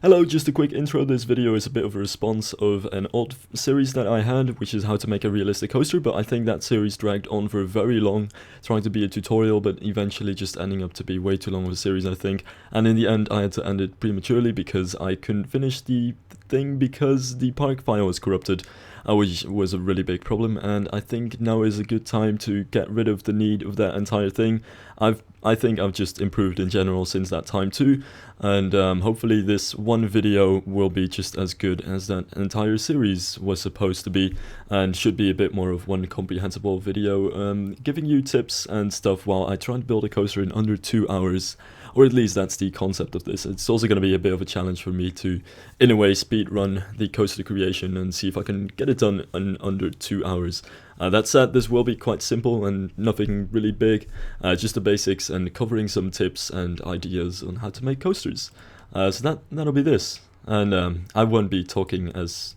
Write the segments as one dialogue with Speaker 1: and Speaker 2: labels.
Speaker 1: Hello, just a quick intro. This video is a bit of a response of an old series that I had, which is how to make a realistic coaster, but I think that series dragged on for very long, trying to be a tutorial, but eventually just ending up to be way too long of a series, I think. And in the end, I had to end it prematurely because I couldn't finish the thing because the park file was corrupted, which was a really big problem, and I think now is a good time to get rid of the need of that entire thing. I think I've just improved in general since that time too, and hopefully this one video will be just as good as that entire series was supposed to be, and should be a bit more of one comprehensible video, giving you tips and stuff while I try and build a coaster in under 2 hours, or at least that's the concept of this. It's also going to be a bit of a challenge for me to, in a way, speed run the coaster creation and see if I can get it done in under 2 hours. That said, this will be quite simple and nothing really big, just the basics and covering some tips and ideas on how to make coasters. So that'll be this, and I won't be talking as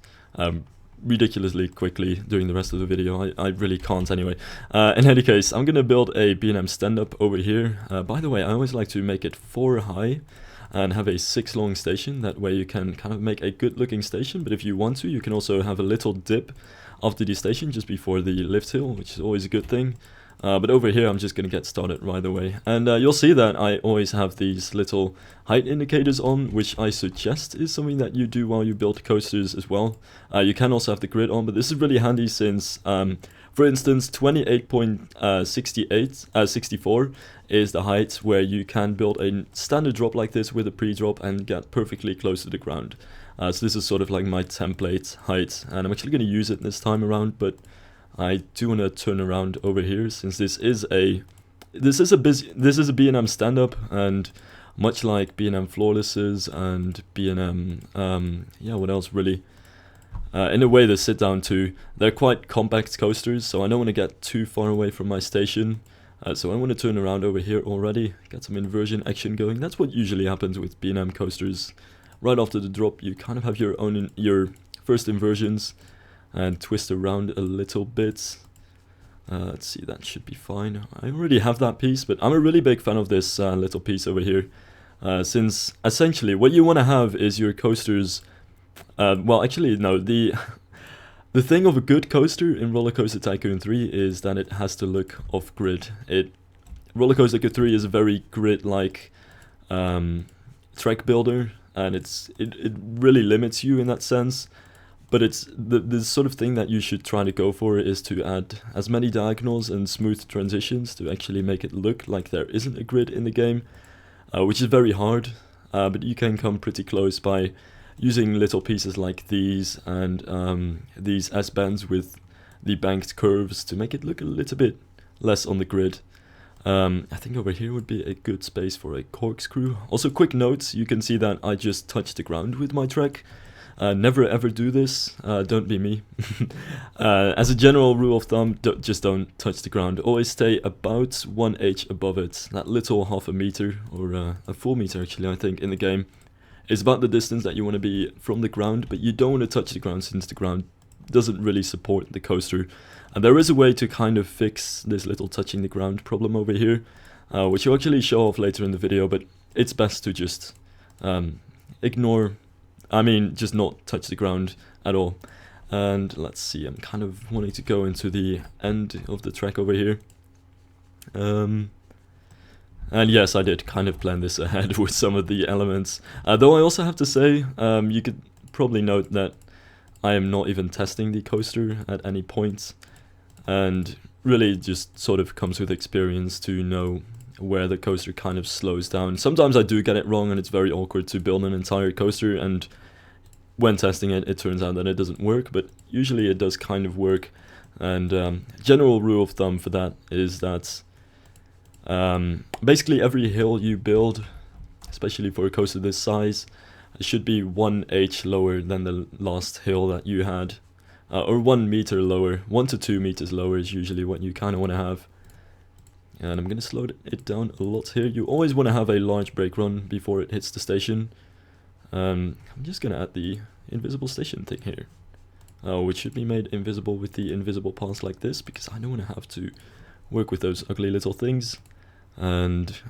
Speaker 1: ridiculously quickly during the rest of the video. I really can't anyway. In any case, I'm gonna build a B&M stand-up over here. By the way, I always like to make it 4 high and have a 6 long station. That way you can kind of make a good looking station, but if you want to, you can also have a little dip after the station just before the lift hill, which is always a good thing. But over here I'm just going to get started right away, and you'll see that I always have these little height indicators on, which I suggest is something that you do while you build coasters as well. You can also have the grid on, but this is really handy since, for instance, 28.64 is the height where you can build a standard drop like this with a pre-drop and get perfectly close to the ground. So this is sort of like my template height, and I'm actually going to use it this time around, but I do want to turn around over here since this is a B&M stand-up, and much like B&M floorlesses and B&M what else really, in a way the sit down too, they're quite compact coasters, so I don't want to get too far away from my station. So I want to turn around over here already, get some inversion action going. That's what usually happens with B&M coasters. Right after the drop you kind of have your first inversions and twist around a little bit. Let's see, that should be fine. I already have that piece, but I'm a really big fan of this little piece over here, since essentially what you want to have is your coasters, well actually no, the thing of a good coaster in Roller Coaster Tycoon 3 is that it has to look off-grid. Roller Coaster Tycoon 3 is a very grid-like track builder, and it really limits you in that sense. But it's the sort of thing that you should try to go for is to add as many diagonals and smooth transitions to actually make it look like there isn't a grid in the game, which is very hard, but you can come pretty close by using little pieces like these and these S-bands with the banked curves to make it look a little bit less on the grid. I think over here would be a good space for a corkscrew. Also, quick note, you can see that I just touched the ground with my track. Never ever do this, don't be me. As a general rule of thumb, just don't touch the ground. Always stay about 1 h above it. That little half a meter, or a full meter actually I think in the game, is about the distance that you want to be from the ground, but you don't want to touch the ground since the ground doesn't really support the coaster. And there is a way to kind of fix this little touching the ground problem over here, which I'll actually show off later in the video, but it's best to just just not touch the ground at all. And let's see, I'm kind of wanting to go into the end of the track over here. And yes, I did kind of plan this ahead with some of the elements. Though I also have to say, you could probably note that I am not even testing the coaster at any point, and really just sort of comes with experience to know where the coaster kind of slows down. Sometimes I do get it wrong and it's very awkward to build an entire coaster, and when testing it, it turns out that it doesn't work, but usually it does kind of work. And general rule of thumb for that is that basically every hill you build, especially for a coaster this size, should be 1 h lower than the last hill that you had, or 1 meter lower. 1 to 2 meters lower is usually what you kind of want to have. And I'm going to slow it down a lot here. You always want to have a large brake run before it hits the station. I'm just going to add the invisible station thing here, which should be made invisible with the invisible paths like this, because I don't want to have to work with those ugly little things. And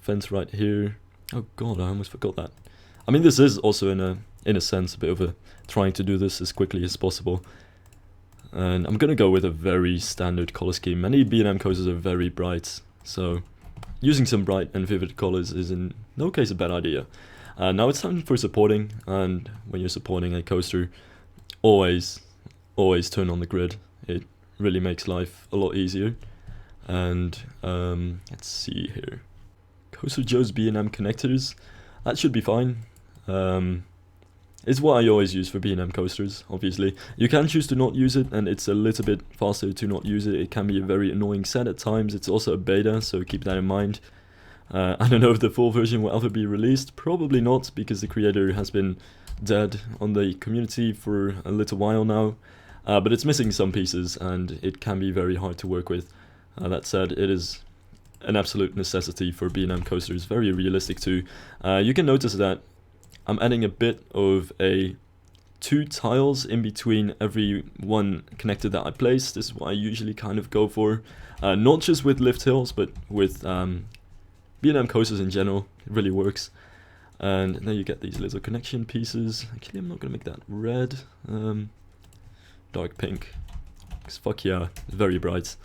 Speaker 1: fence right here. Oh god, I almost forgot that. I mean, this is also in a sense a bit of a trying to do this as quickly as possible. And I'm gonna go with a very standard color scheme. Many B&M coasters are very bright, so using some bright and vivid colors is in no case a bad idea. Now it's time for supporting, and when you're supporting a coaster, always turn on the grid. It really makes life a lot easier. And let's see here. CoasterJoe's B&M connectors, that should be fine. It's what I always use for B&M coasters, obviously. You can choose to not use it, and it's a little bit faster to not use it. It can be a very annoying set at times. It's also a beta, so keep that in mind. I don't know if the full version will ever be released. Probably not, because the creator has been dead on the community for a little while now. But it's missing some pieces, and it can be very hard to work with. That said, it is an absolute necessity for B&M coasters, very realistic too. You can notice that I'm adding a bit of 2 tiles in between every one connector that I place. This is what I usually kind of go for, not just with lift hills, but with B&M coasters in general. It really works. And then you get these little connection pieces. Actually, I'm not gonna make that red, dark pink, because fuck yeah, it's very bright.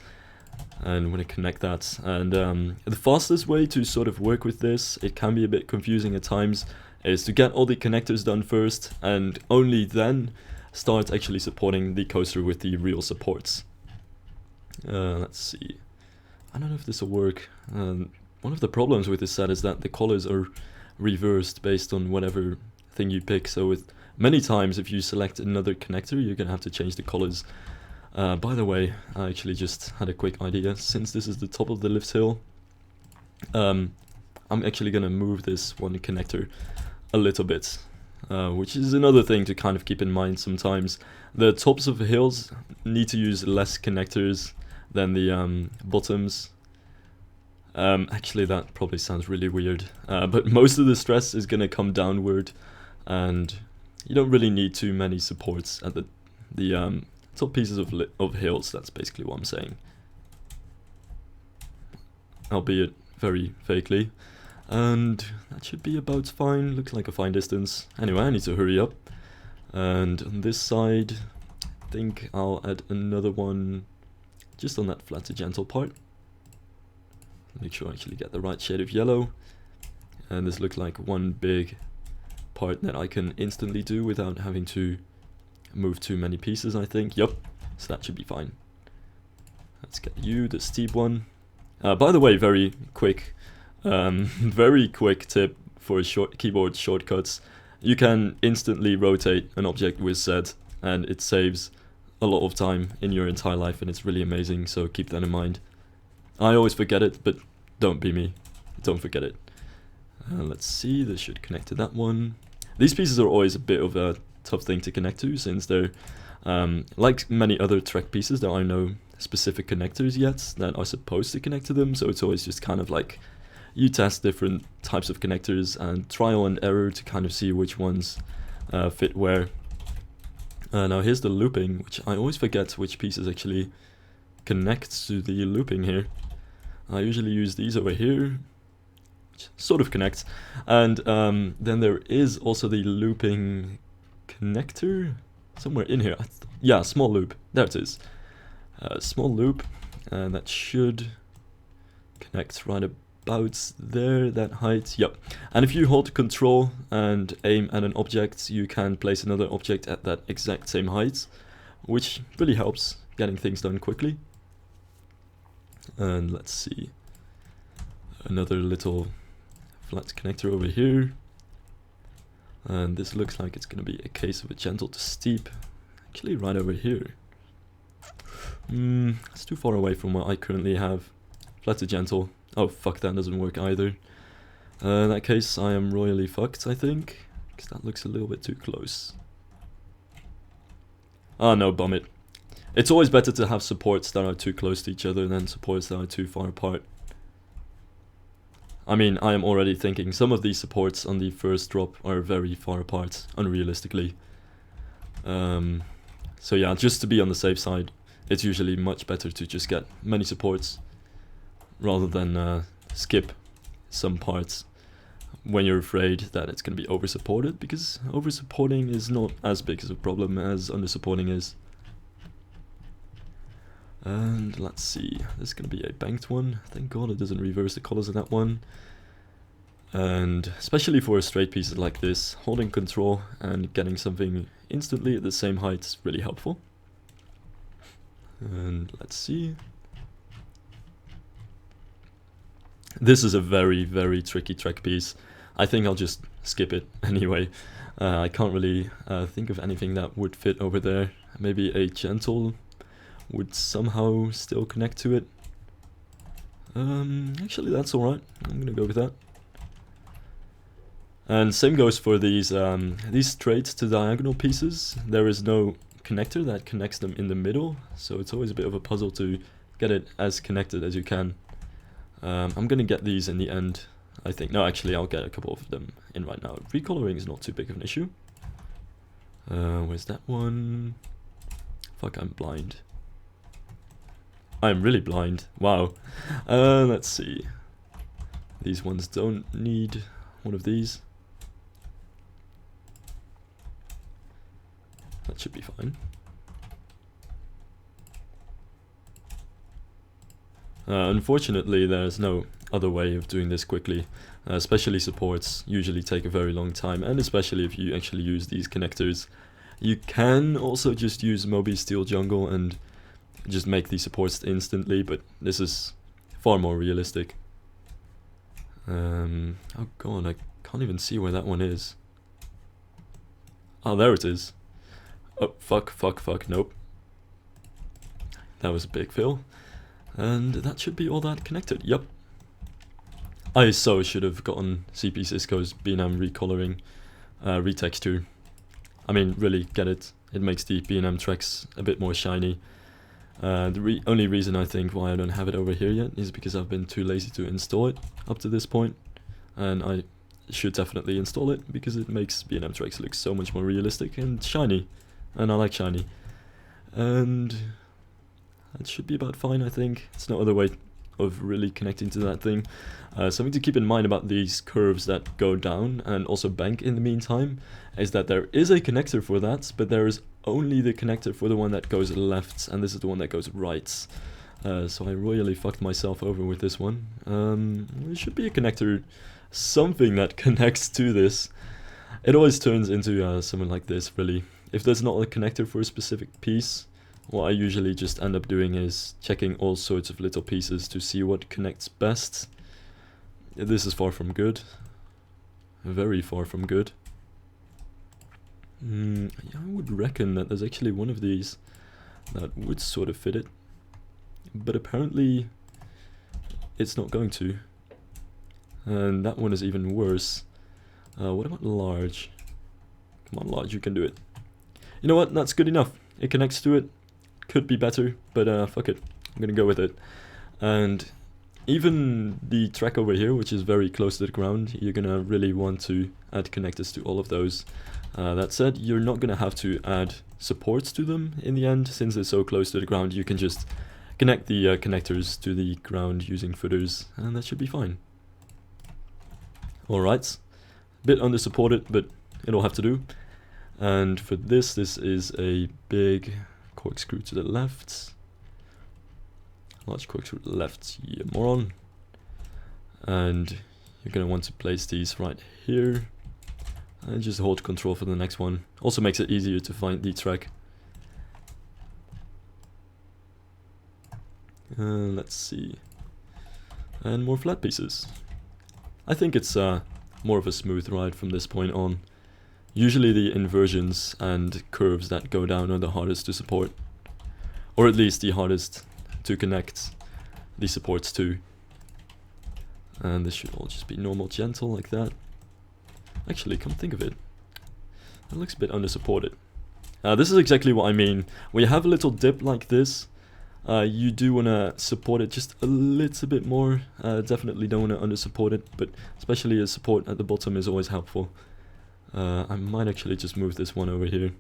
Speaker 1: And I'm going to connect that, and the fastest way to sort of work with this, it can be a bit confusing at times, is to get all the connectors done first and only then start actually supporting the coaster with the real supports. Let's see, I don't know if this will work. One of the problems with this set is that the colors are reversed based on whatever thing you pick, so with many times if you select another connector you're going to have to change the colors. By the way, I actually just had a quick idea. Since this is the top of the lift hill, I'm actually going to move this one connector a little bit, which is another thing to kind of keep in mind sometimes. The tops of hills need to use less connectors than the bottoms. Actually, that probably sounds really weird, but most of the stress is going to come downward, and you don't really need too many supports at the top pieces of hills. That's basically what I'm saying, albeit very vaguely, and that should be about fine. Looks like a fine distance. Anyway, I need to hurry up, and on this side I think I'll add another one just on that flatter gentle part. Make sure I actually get the right shade of yellow, and this looks like one big part that I can instantly do without having to move too many pieces, I think. Yup, so that should be fine. Let's get you, the steep one. By the way, very quick tip for keyboard shortcuts. You can instantly rotate an object with Z, and it saves a lot of time in your entire life, and it's really amazing, so keep that in mind. I always forget it, but don't be me. Don't forget it. Let's see, this should connect to that one. These pieces are always a bit of a tough thing to connect to, since they're like many other Trek pieces, there are no specific connectors yet that are supposed to connect to them, so it's always just kind of like you test different types of connectors and trial and error to kind of see which ones fit where. Now here's the looping, which I always forget which pieces actually connect to the looping here. I usually use these over here, which sort of connects, and then there is also the looping connector somewhere in here. Yeah, small loop, there it is. Small loop, and that should connect right about there, that height. Yep. And if you hold control and aim at an object, you can place another object at that exact same height, which really helps getting things done quickly. And let's see, another little flat connector over here, and this looks like it's going to be a case of a gentle to steep, actually right over here. It's too far away from what I currently have. Flat to gentle. Oh fuck, that doesn't work either. In that case I am royally fucked, I think, because that looks a little bit too close. Ah no, bum it. It's always better to have supports that are too close to each other than supports that are too far apart. I mean, I am already thinking some of these supports on the first drop are very far apart, unrealistically. So yeah, just to be on the safe side, it's usually much better to just get many supports rather than skip some parts when you're afraid that it's going to be over-supported, because over-supporting is not as big as a problem as under-supporting is. And let's see, this is going to be a banked one. Thank god it doesn't reverse the colors of that one. And especially for straight pieces like this, holding control and getting something instantly at the same height is really helpful. And let's see. This is a very, very tricky track piece. I think I'll just skip it anyway. I can't really think of anything that would fit over there. Maybe a gentle would somehow still connect to it. Actually, that's alright. I'm gonna go with that. And same goes for these straight to diagonal pieces. There is no connector that connects them in the middle, so it's always a bit of a puzzle to get it as connected as you can. I'm gonna get these in the end, I think. No, actually, I'll get a couple of them in right now. Recoloring is not too big of an issue. Where's that one? Fuck, I'm blind. I'm really blind. Wow. Let's see. These ones don't need one of these. That should be fine. Unfortunately, there's no other way of doing this quickly. Especially supports usually take a very long time, and especially if you actually use these connectors. You can also just use Moby Steel Jungle and just make these supports instantly, but this is far more realistic. Oh god, I can't even see where that one is. Oh, there it is. Oh, fuck, nope. That was a big fail. And that should be all that connected, yep. I so should have gotten CPCisco's B&M recoloring retexture. I mean, really get it. It makes the B&M tracks a bit more shiny. The only reason I think why I don't have it over here yet is because I've been too lazy to install it up to this point. And I should definitely install it because it makes B&M tracks look so much more realistic and shiny. And I like shiny. And that should be about fine, I think. It's no other way of really connecting to that thing. Something to keep in mind about these curves that go down and also bank in the meantime is that there is a connector for that, but there is only the connector for the one that goes left, and this is the one that goes right. So I royally fucked myself over with this one. There should be a connector, something that connects to this. It always turns into something like this, really. If there's not a connector for a specific piece, what I usually just end up doing is checking all sorts of little pieces to see what connects best. This is far from good. Very far from good. Yeah, I would reckon that there's actually one of these that would sort of fit it. But apparently it's not going to. And that one is even worse. What about large? Come on, large, you can do it. You know what? That's good enough. It connects to it. Could be better, but fuck it. I'm gonna go with it. And even the track over here, which is very close to the ground, you're gonna really want to add connectors to all of those. That said, you're not gonna have to add supports to them in the end, since they're so close to the ground. You can just connect the connectors to the ground using footers, and that should be fine. Alright, bit under supported, but it'll have to do. And for this is a big corkscrew to the left. Large corkscrew to the left, yeah, moron. And you're going to want to place these right here. And just hold control for the next one. Also makes it easier to find the track. Let's see. And more flat pieces. I think it's more of a smooth ride from this point on. Usually the inversions and curves that go down are the hardest to support. Or at least the hardest to connect the supports to. And this should all just be normal gentle like that. Actually, come think of it. That looks a bit under-supported. This is exactly what I mean. When you have a little dip like this, you do want to support it just a little bit more. Definitely don't want to under-support it, but especially a support at the bottom is always helpful. I might actually just move this one over here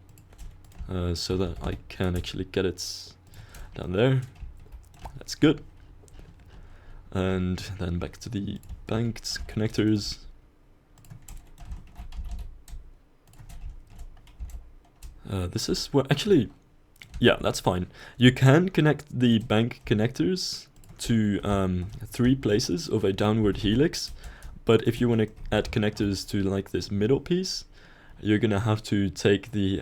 Speaker 1: so that I can actually get it down there. That's good. And then back to the banked connectors. This is where, actually, yeah, that's fine. You can connect the bank connectors to 3 places of a downward helix, but if you want to add connectors to like this middle piece, you're gonna have to take the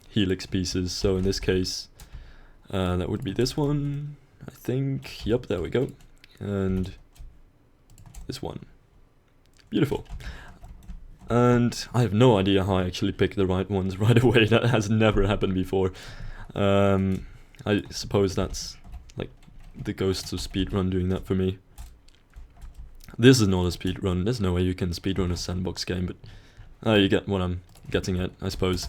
Speaker 1: helix pieces. So in this case, that would be this one, I think. Yep, there we go. And this one. Beautiful. And I have no idea how I actually pick the right ones right away. That has never happened before. I suppose that's like the ghosts of speedrun doing that for me. This is not a speedrun. There's no way you can speedrun a sandbox game, but you get what I'm getting at, I suppose.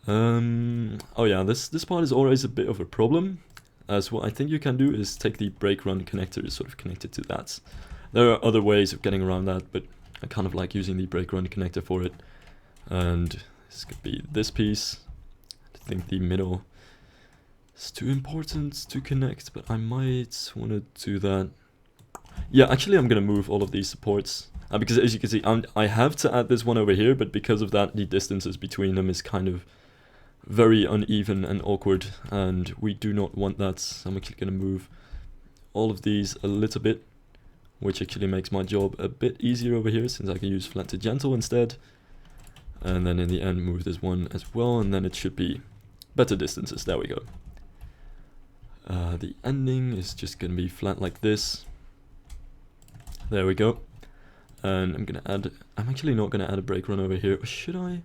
Speaker 1: Oh yeah, this part is always a bit of a problem, as what I think you can do is take the brake run connector, sort of connect it to that. There are other ways of getting around that, but I kind of like using the brake run connector for it. And this could be this piece. I think the middle is too important to connect, but I might want to do that. Yeah, actually I'm going to move all of these supports, because as you can see, I have to add this one over here, but because of that, the distances between them is kind of very uneven and awkward, and we do not want that. So I'm actually going to move all of these a little bit, which actually makes my job a bit easier over here, since I can use flat to gentle instead. And then in the end move this one as well, and then it should be better distances. There we go. The ending is just going to be flat like this. There we go. And I'm going to add, I'm actually not going to add a brake run over here. Or should I?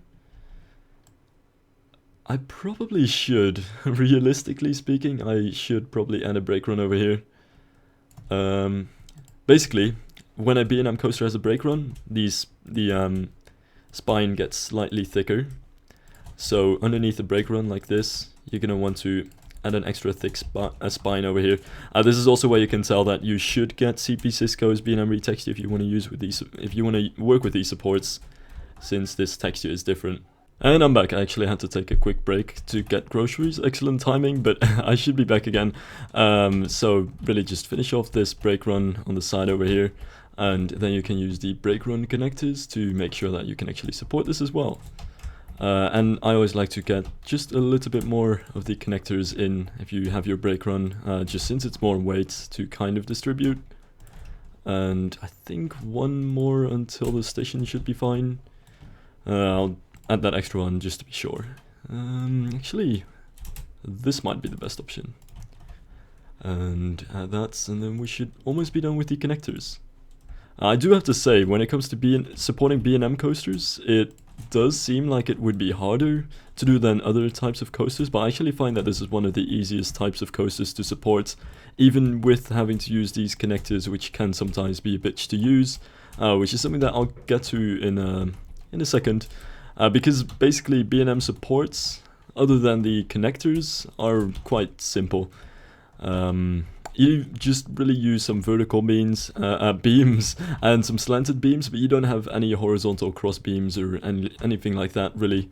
Speaker 1: I probably should. Realistically speaking, I should probably add a brake run over here. Basically, when a B&M coaster has a brake run, the spine gets slightly thicker. So underneath the brake run like this, you're going to want to add an extra thick spine over here. This is also where you can tell that you should get CPCisco's B&M retexture if you want to use with these, if you want to work with these supports, since this texture is different. And I'm back. I actually had to take a quick break to get groceries. Excellent timing, but I should be back again. So really just finish off this brake run on the side over here, and then you can use the brake run connectors to make sure that you can actually support this as well. And I always like to get just a little bit more of the connectors in if you have your brake run, just since it's more weight to kind of distribute. And I think one more until the station should be fine. I'll add that extra one just to be sure. Actually, this might be the best option. And add that, and then we should almost be done with the connectors. I do have to say, when it comes to supporting B&M coasters, it does seem like it would be harder to do than other types of coasters, but I actually find that this is one of the easiest types of coasters to support, even with having to use these connectors, which can sometimes be a bitch to use, which is something that I'll get to in a second, because basically B&M supports, other than the connectors, are quite simple. You just really use some vertical beams and some slanted beams, but you don't have any horizontal cross beams or anything like that really.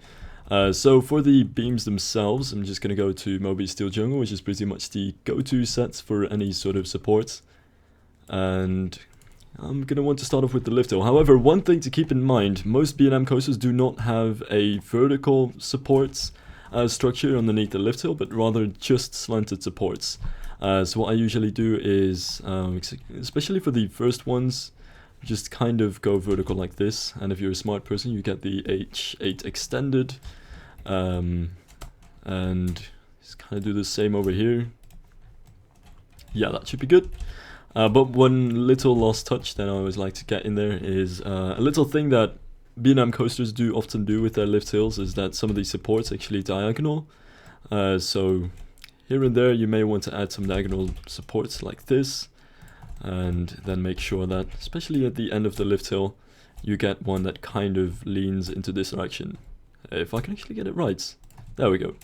Speaker 1: So for the beams themselves, I'm just going to go to Moby Steel Jungle, which is pretty much the go-to sets for any sort of support. And I'm going to want to start off with the lift hill. However, one thing to keep in mind, most B&M coasters do not have a vertical supports structure underneath the lift hill, but rather just slanted supports. So what I usually do is, especially for the first ones, just kind of go vertical like this, and if you're a smart person you get the H8 extended, and just kind of do the same over here. Yeah, that should be good. But one little lost touch that I always like to get in there is a little thing that B&M coasters do often do with their lift hills, is that some of these supports actually diagonal. So here and there you may want to add some diagonal supports like this, and then make sure that, especially at the end of the lift hill, you get one that kind of leans into this direction. If I can actually get it right. There we go.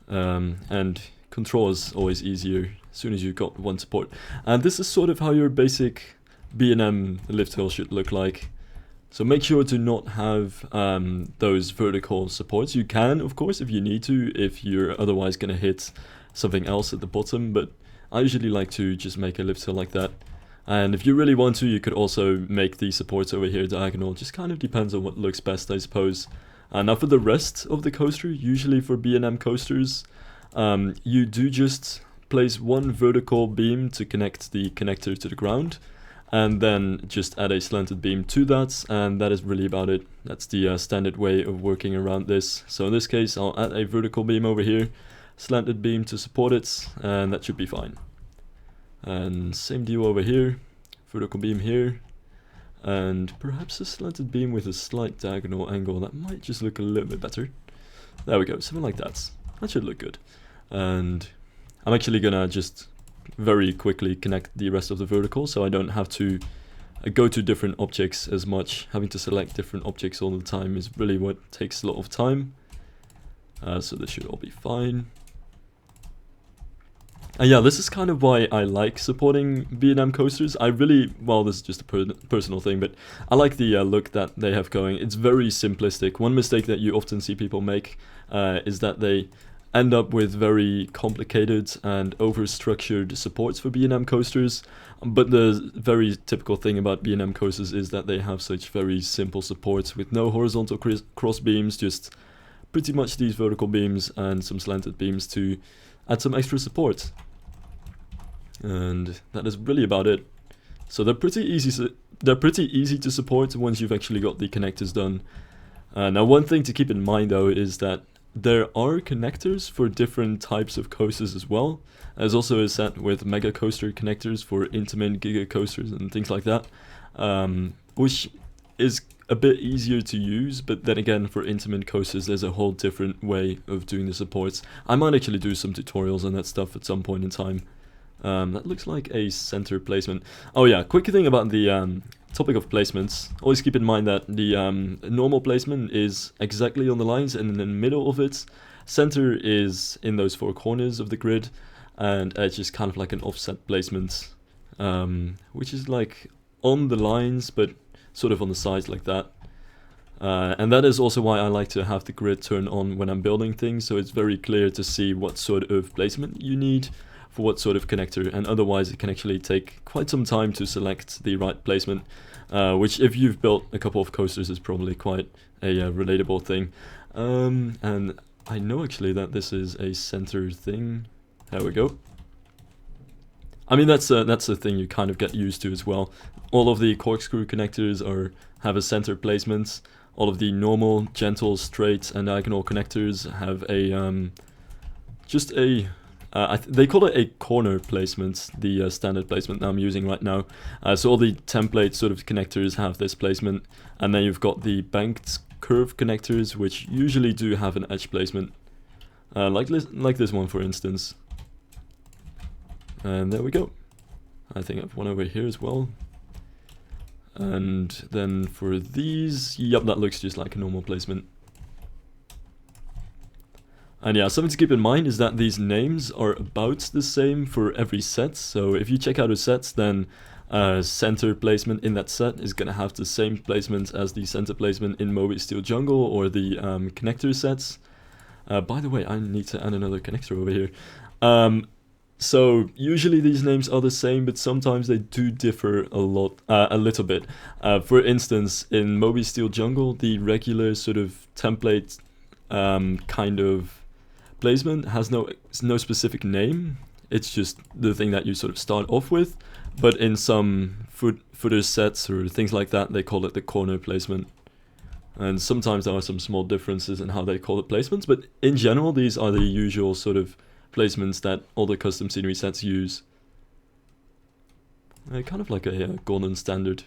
Speaker 1: And control is always easier as soon as you've got one support. And this is sort of how your basic B&M lift hill should look like. So make sure to not have those vertical supports. You can, of course, if you need to, if you're otherwise going to hit something else at the bottom, but I usually like to just make a lift hill like that. And if you really want to, you could also make the supports over here diagonal. Just kind of depends on what looks best, I suppose. Now for the rest of the coaster, usually for B&M coasters, you do just place one vertical beam to connect the connector to the ground, and then just add a slanted beam to that, and that is really about it. That's the standard way of working around this. So in this case, I'll add a vertical beam over here, slanted beam to support it, and that should be fine. And same deal over here, vertical beam here, and perhaps a slanted beam with a slight diagonal angle. That might just look a little bit better. There we go, something like that. That should look good. And I'm actually gonna just very quickly connect the rest of the vertical, so I don't have to go to different objects as much. Having to select different objects all the time is really what takes a lot of time. So this should all be fine. And yeah, this is kind of why I like supporting B&M coasters. I really, well, this is just a personal thing, but I like the look that they have going. It's very simplistic. One mistake that you often see people make is that they end up with very complicated and over-structured supports for B&M coasters. But the very typical thing about B&M coasters is that they have such very simple supports with no horizontal cross beams, just pretty much these vertical beams and some slanted beams to add some extra support. And that is really about it. So they're pretty easy to support once you've actually got the connectors done. Now one thing to keep in mind though is that there are connectors for different types of coasters as well. There's also a set with mega coaster connectors for Intamin giga coasters and things like that, which is a bit easier to use, but then again for Intamin coasters there's a whole different way of doing the supports. I might actually do some tutorials on that stuff at some point in time. That looks like a center placement. Oh yeah, quick thing about the topic of placements. Always keep in mind that the normal placement is exactly on the lines, and in the middle of it, center is in those four corners of the grid, and edge is kind of like an offset placement, which is like on the lines, but sort of on the sides like that. And that is also why I like to have the grid turn on when I'm building things, so it's very clear to see what sort of placement you need for what sort of connector, and otherwise it can actually take quite some time to select the right placement, which if you've built a couple of coasters is probably quite a relatable thing. And I know actually that this is a center thing. There we go. I mean that's a thing you kind of get used to as well. All of the corkscrew connectors have a center placement. All of the normal, gentle, straight, and diagonal connectors have a just a they call it a corner placement, the standard placement that I'm using right now. So all the template sort of connectors have this placement, and then you've got the banked curve connectors, which usually do have an edge placement, like this one for instance. And there we go. I think I have one over here as well. And then for these, yep, that looks just like a normal placement. And yeah, something to keep in mind is that these names are about the same for every set. So if you check out a set, then center placement in that set is going to have the same placement as the center placement in Moby Steel Jungle or the connector sets. By the way, I need to add another connector over here. So usually these names are the same, but sometimes they do differ a little bit. For instance, in Moby Steel Jungle, the regular sort of template kind of placement has no specific name. It's just the thing that you sort of start off with. But in some footer sets or things like that, they call it the corner placement. And sometimes there are some small differences in how they call it placements, but in general, these are the usual sort of placements that all the custom scenery sets use. Kind of like a golden standard.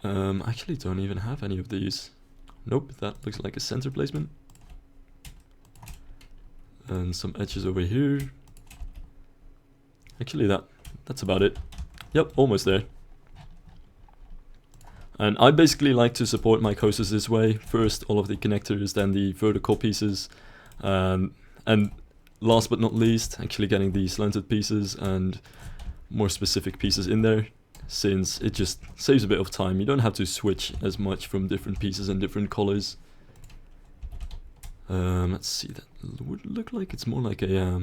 Speaker 1: I actually don't even have any of these. Nope, that looks like a center placement. And some edges over here. Actually, that's about it. Yep, almost there. And I basically like to support my coasters this way. First, all of the connectors, then the vertical pieces. And last but not least, actually getting the slanted pieces and more specific pieces in there, since it just saves a bit of time. You don't have to switch as much from different pieces and different colors. Let's see, that would look like it's more like a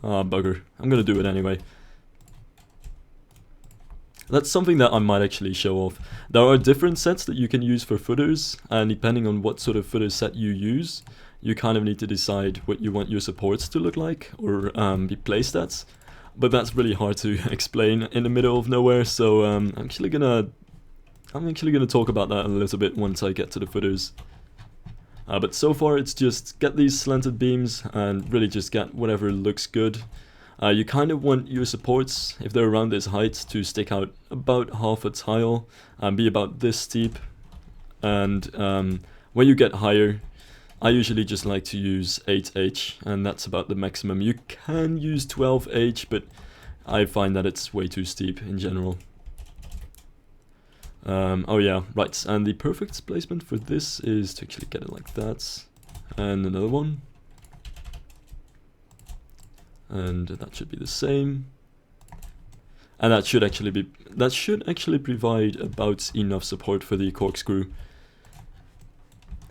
Speaker 1: bugger. I'm gonna do it anyway. That's something that I might actually show off. There are different sets that you can use for footers, and depending on what sort of footer set you use, you kind of need to decide what you want your supports to look like, or be placed at. But that's really hard to explain in the middle of nowhere, so I'm actually gonna talk about that a little bit once I get to the footers. But so far it's just get these slanted beams and really just get whatever looks good. You kind of want your supports, if they're around this height, to stick out about half a tile and be about this steep. And when you get higher, I usually just like to use 8H, and that's about the maximum. You can use 12H, but I find that it's way too steep in general. Oh yeah, right, and the perfect placement for this is to actually get it like that. And another one. And that should be the same. And that should actually provide about enough support for the corkscrew.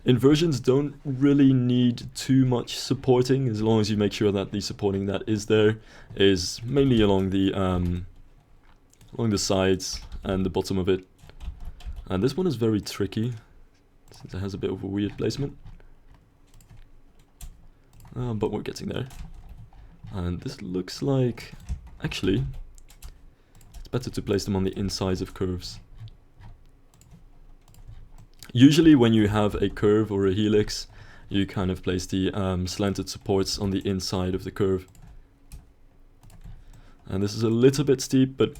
Speaker 1: Inversions don't really need too much supporting, as long as you make sure that the supporting that is there is mainly along the sides and the bottom of it. And this one is very tricky, since it has a bit of a weird placement. But we're getting there. And this looks like, actually, it's better to place them on the insides of curves. Usually when you have a curve or a helix, you kind of place the slanted supports on the inside of the curve. And this is a little bit steep, but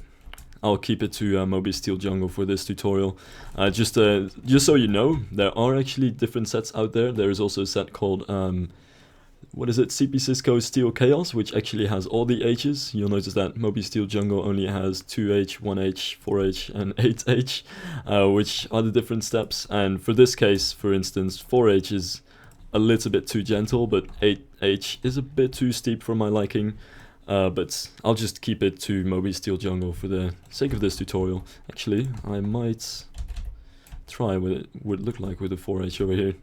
Speaker 1: I'll keep it to Moby Steel Jungle for this tutorial. Just so you know, there are actually different sets out there. There is also a set called what is it, CPCisco Steel Chaos, which actually has all the H's. You'll notice that Moby Steel Jungle only has 2H, 1H, 4H, and 8H, which are the different steps. And for this case, for instance, 4H is a little bit too gentle, but 8H is a bit too steep for my liking. But I'll just keep it to Moby Steel Jungle for the sake of this tutorial. Actually, I might try what it would look like with a 4H over here.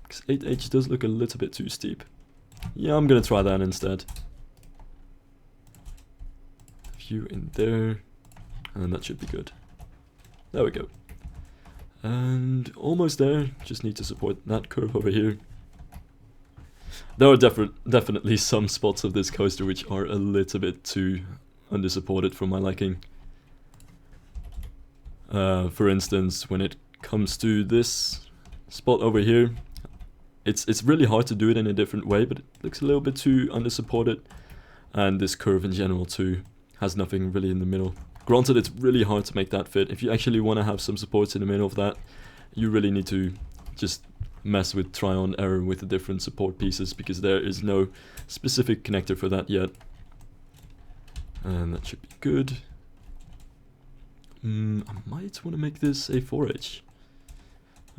Speaker 1: Because 8H does look a little bit too steep. Yeah, I'm gonna try that instead. A few in there, and that should be good. There we go. And almost there, just need to support that curve over here. There are definitely some spots of this coaster which are a little bit too under-supported for my liking. For instance, when it comes to this spot over here, it's really hard to do it in a different way, but it looks a little bit too under-supported. And this curve in general too has nothing really in the middle. Granted, it's really hard to make that fit. If you actually want to have some supports in the middle of that, you really need to just mess with trial and error with the different support pieces, because there is no specific connector for that yet. And that should be good. I might want to make this a 4H.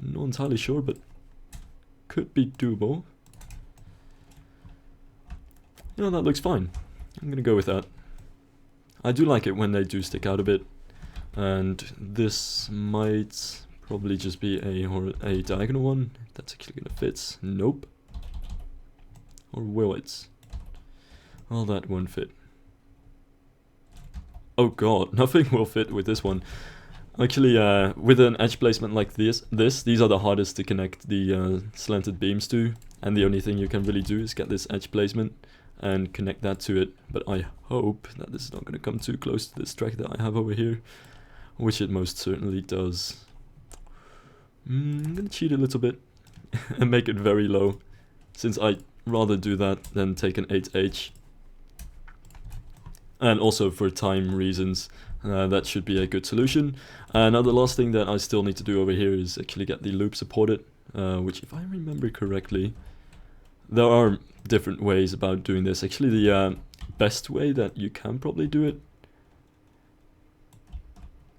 Speaker 1: I'm not entirely sure, but could be doable. Yeah, that looks fine. I'm gonna go with that. I do like it when they do stick out a bit, and this might probably just be a diagonal one. That's actually gonna fit. Nope. Or will it? Well, that won't fit. Oh god, nothing will fit with this one. Actually, with an edge placement like these are the hardest to connect the slanted beams to, and the only thing you can really do is get this edge placement and connect that to it. But I hope that this is not going to come too close to this track that I have over here, which it most certainly does. I'm going to cheat a little bit and make it very low, since I'd rather do that than take an 8H. And also for time reasons, that should be a good solution. Now the last thing that I still need to do over here is actually get the loop supported, which, if I remember correctly, there are different ways about doing this. Actually, the best way that you can probably do it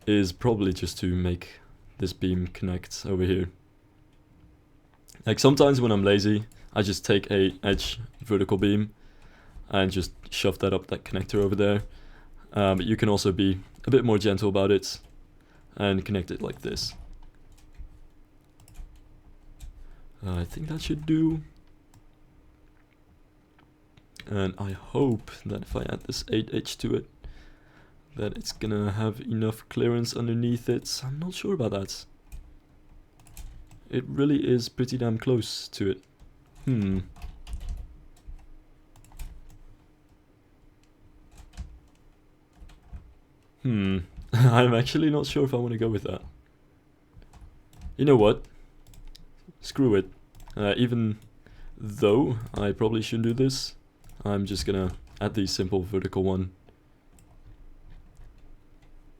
Speaker 1: is probably just to make this beam connect over here. Like sometimes when I'm lazy, I just take a edge vertical beam and just shove that up that connector over there. But you can also be a bit more gentle about it and connect it like this. I think that should do. And I hope that if I add this 8H to it, that it's gonna have enough clearance underneath it. I'm not sure about that. It really is pretty damn close to it. I'm actually not sure if I want to go with that. You know what? Screw it. Even though I probably shouldn't do this, I'm just gonna add the simple vertical one.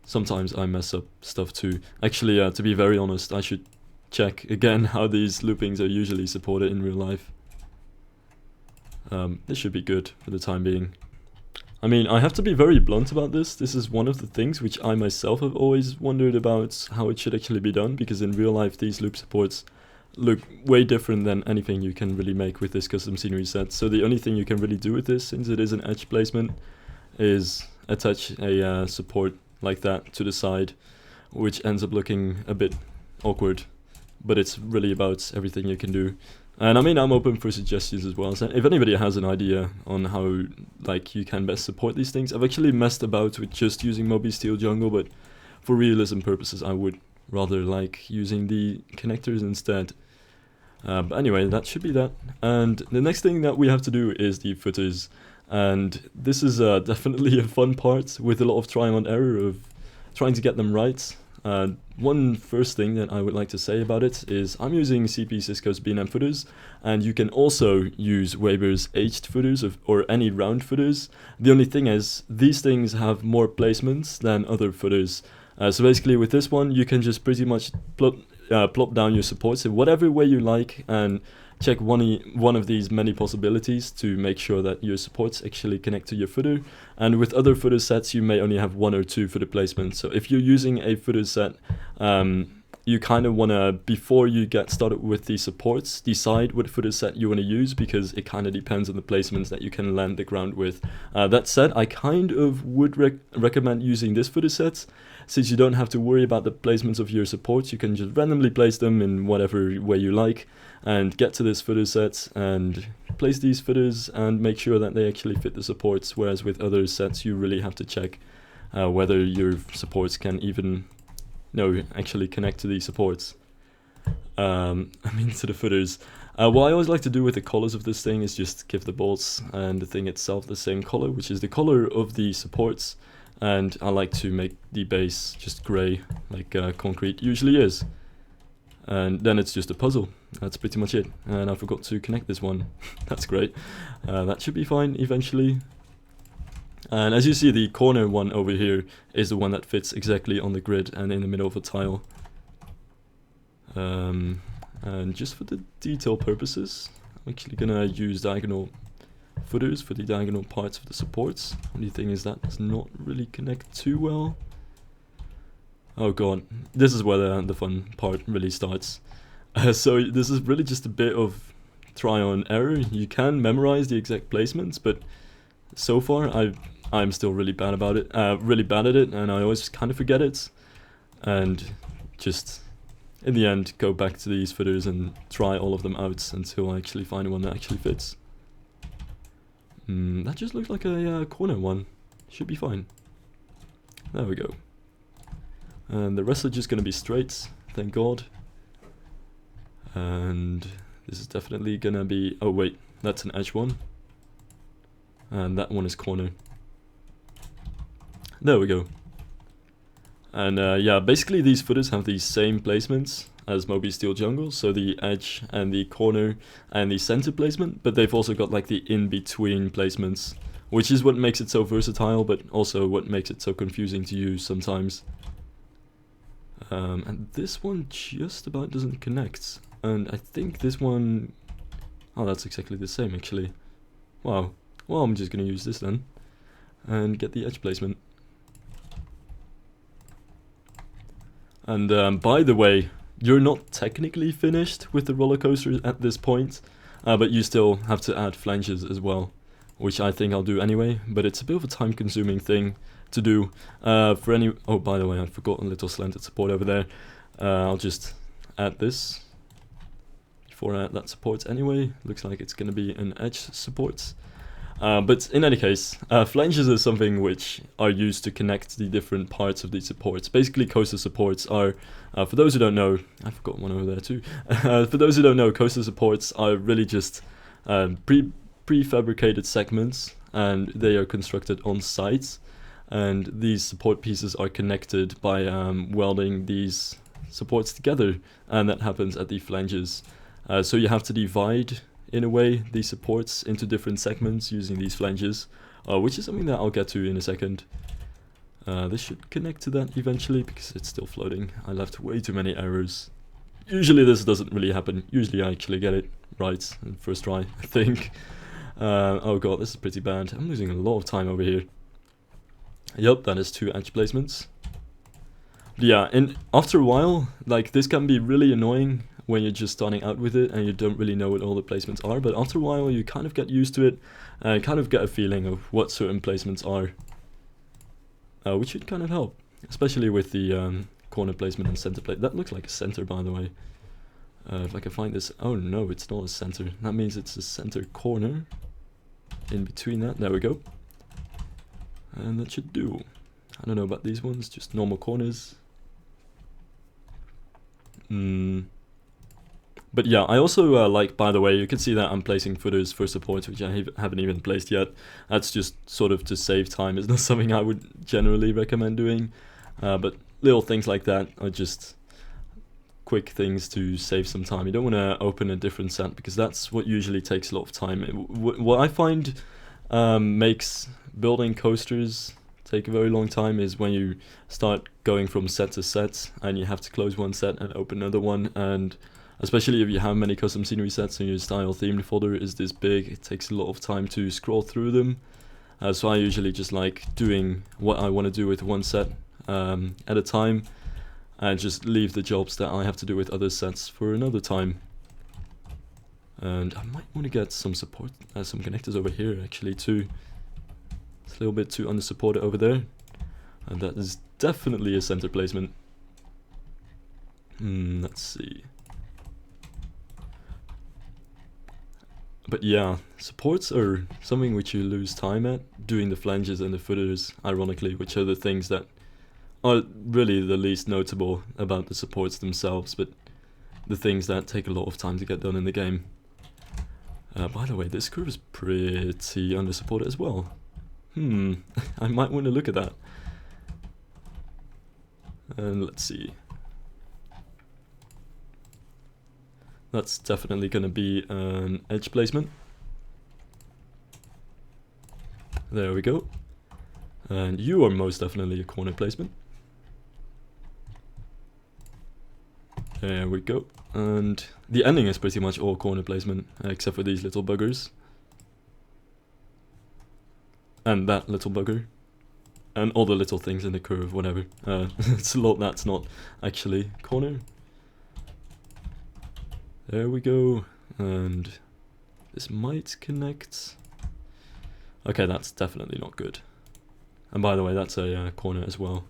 Speaker 1: Sometimes I mess up stuff too. Actually, to be very honest, I should check again how these loopings are usually supported in real life. This should be good for the time being. I mean, I have to be very blunt about this. This is one of the things which I myself have always wondered about how it should actually be done, because in real life these loop supports look way different than anything you can really make with this custom scenery set. So the only thing you can really do with this, since it is an edge placement, is attach a support like that to the side, which ends up looking a bit awkward, but it's really about everything you can do. And I mean, I'm open for suggestions as well. So if anybody has an idea on how like you can best support these things, I've actually messed about with just using Moby Steel Jungle, but for realism purposes, I would rather like using the connectors instead. But anyway, that should be that. And the next thing that we have to do is the footers. And this is definitely a fun part with a lot of trial and error of trying to get them right. One first thing that I would like to say about it is I'm using CPCisco's B&M footers, and you can also use Weber's aged footers or any round footers. The only thing is, these things have more placements than other footers. So basically with this one, you can just pretty much plop down your supports in whatever way you like and check one of these many possibilities to make sure that your supports actually connect to your footer. And with other footer sets, you may only have 1 or 2 footer placements. So if you're using a footer set, you kind of want to, before you get started with the supports, decide what footer set you want to use, because it kind of depends on the placements that you can land the ground with. That said, I kind of would recommend using this footer set, since you don't have to worry about the placements of your supports. You can just randomly place them in whatever way you like, and get to this footer set and place these footers and make sure that they actually fit the supports, whereas with other sets you really have to check whether your supports can even actually connect to these supports. I mean, to the footers. What I always like to do with the colors of this thing is just give the bolts and the thing itself the same color, which is the color of the supports, and I like to make the base just grey, like concrete usually is. And then it's just a puzzle. That's pretty much it. And I forgot to connect this one. That's great. That should be fine eventually. And as you see, the corner one over here is the one that fits exactly on the grid and in the middle of a tile. And just for the detail purposes, I'm actually gonna use diagonal footers for the diagonal parts of the supports. Only thing is that does not really connect too well. Oh god, this is where the fun part really starts. So this is really just a bit of trial and error. You can memorize the exact placements, but so far I'm still really bad about it, really bad at it, and I always kind of forget it. And just in the end go back to these footers and try all of them out until I actually find one that actually fits. That just looks like a corner one. Should be fine. There we go. And the rest are just going to be straight, thank god. And this is definitely going to be... oh wait, that's an edge one. And that one is corner. There we go. And yeah, basically these footers have the same placements as Moby Steel Jungle, so the edge and the corner and the center placement, but they've also got like the in-between placements, which is what makes it so versatile, but also what makes it so confusing to use sometimes. And this one just about doesn't connect, and I think this one... oh, that's exactly the same actually. Wow. Well, I'm just gonna use this then and get the edge placement. And by the way, you're not technically finished with the roller coaster at this point, but you still have to add flanges as well, which I think I'll do anyway, but it's a bit of a time consuming thing to do. For any... oh, by the way, I forgot a little slanted support over there. I'll just add this before I add that support anyway. Looks like it's going to be an edge support. But in any case, flanges are something which are used to connect the different parts of the supports. Basically, coaster supports are, for those who don't know, I forgot one over there too. For those who don't know, coaster supports are really just prefabricated segments, and they are constructed on site. And these support pieces are connected by welding these supports together, and that happens at the flanges. So you have to divide, in a way, these supports into different segments using these flanges, which is something that I'll get to in a second. This should connect to that eventually, because it's still floating. I left way too many errors. Usually this doesn't really happen. Usually I actually get it right in first try, I think. Oh god, this is pretty bad. I'm losing a lot of time over here. Yep, that is 2 edge placements. Yeah, and after a while, like, this can be really annoying when you're just starting out with it and you don't really know what all the placements are, but after a while you kind of get used to it and kind of get a feeling of what certain placements are, which should kind of help, especially with the corner placement and center plate. That looks like a center, by the way. If I can find this, oh no, it's not a center. That means it's a center corner in between that. There we go. And that should do. I don't know about these ones, just normal corners. But yeah, I also like, by the way, you can see that I'm placing footers for supports, which I haven't even placed yet. That's just sort of to save time. It's not something I would generally recommend doing. But little things like that are just quick things to save some time. You don't want to open a different set, because that's what usually takes a lot of time. What I find makes building coasters take a very long time is when you start going from set to set and you have to close one set and open another one, and especially if you have many custom scenery sets and your style themed folder is this big, it takes a lot of time to scroll through them. So I usually just like doing what I want to do with one set at a time, and just leave the jobs that I have to do with other sets for another time. And I might want to get some support, some connectors over here actually too. It's a little bit too under-supported over there. And that is definitely a center placement. Let's see. But yeah, supports are something which you lose time at, doing the flanges and the footers, ironically, which are the things that are really the least notable about the supports themselves, but the things that take a lot of time to get done in the game. By the way, this curve is pretty under-supported as well. I might want to look at that. And let's see. That's definitely going to be an edge placement. There we go. And you are most definitely a corner placement. There we go. And the ending is pretty much all corner placement, except for these little buggers. And that little bugger. And all the little things in the curve, whatever. It's a lot that's not actually corner. There we go. And this might connect. Okay, that's definitely not good. And by the way, that's a corner as well.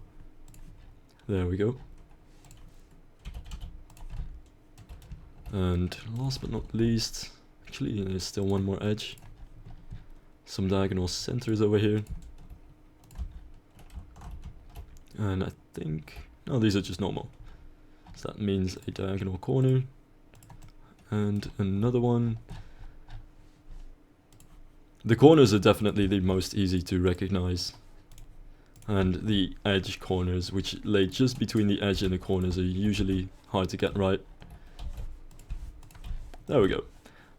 Speaker 1: There we go. And last but not least, actually there's still one more edge. Some diagonal centers over here. And I think, no, these are just normal. So that means a diagonal corner. And another one. The corners are definitely the most easy to recognize. And the edge corners, which lay just between the edge and the corners, are usually hard to get right. There we go.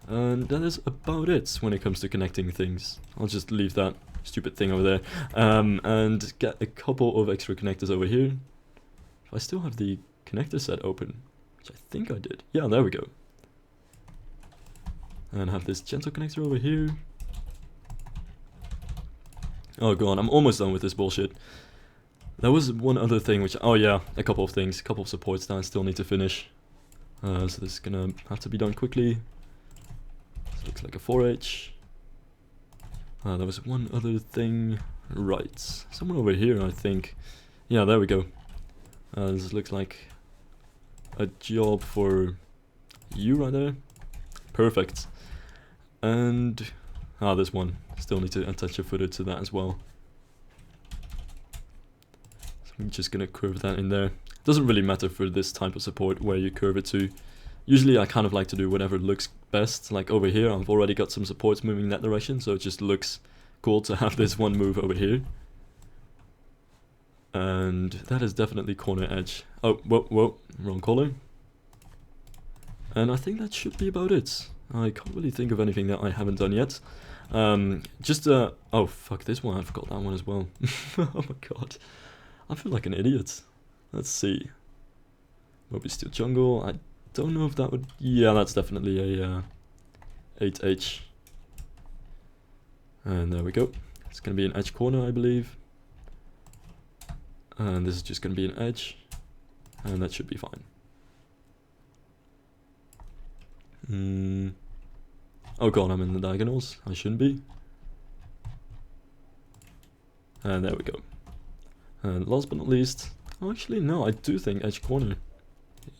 Speaker 1: And that is about it when it comes to connecting things. I'll just leave that stupid thing over there. And get a couple of extra connectors over here. If I still have the connector set open, which I think I did. Yeah, there we go. And have this gentle connector over here. Oh god, I'm almost done with this bullshit. There was one other thing which, oh yeah, a couple of things, a couple of supports that I still need to finish. So this is gonna have to be done quickly. This looks like a 4H. There was one other thing, right, someone over here I think. Yeah, there we go. This looks like a job for you right there. Perfect. And, this one. Still need to attach a footer to that as well. So I'm just gonna curve that in there. Doesn't really matter for this type of support where you curve it to. Usually I kind of like to do whatever looks best. Like over here I've already got some supports moving in that direction, so it just looks cool to have this one move over here. And that is definitely corner edge. Oh, whoa, wrong color. And I think that should be about it. I can't really think of anything that I haven't done yet. Oh fuck, this one, I forgot that one as well. Oh my god, I feel like an idiot. Let's see. Moby Steel Jungle, I don't know if that would... Yeah, that's definitely a 8H. And there we go. It's going to be an edge corner, I believe. And this is just going to be an edge. And that should be fine. Oh god, I'm in the diagonals. I shouldn't be. And there we go. And last but not least... Oh, actually, no, I do think edge corner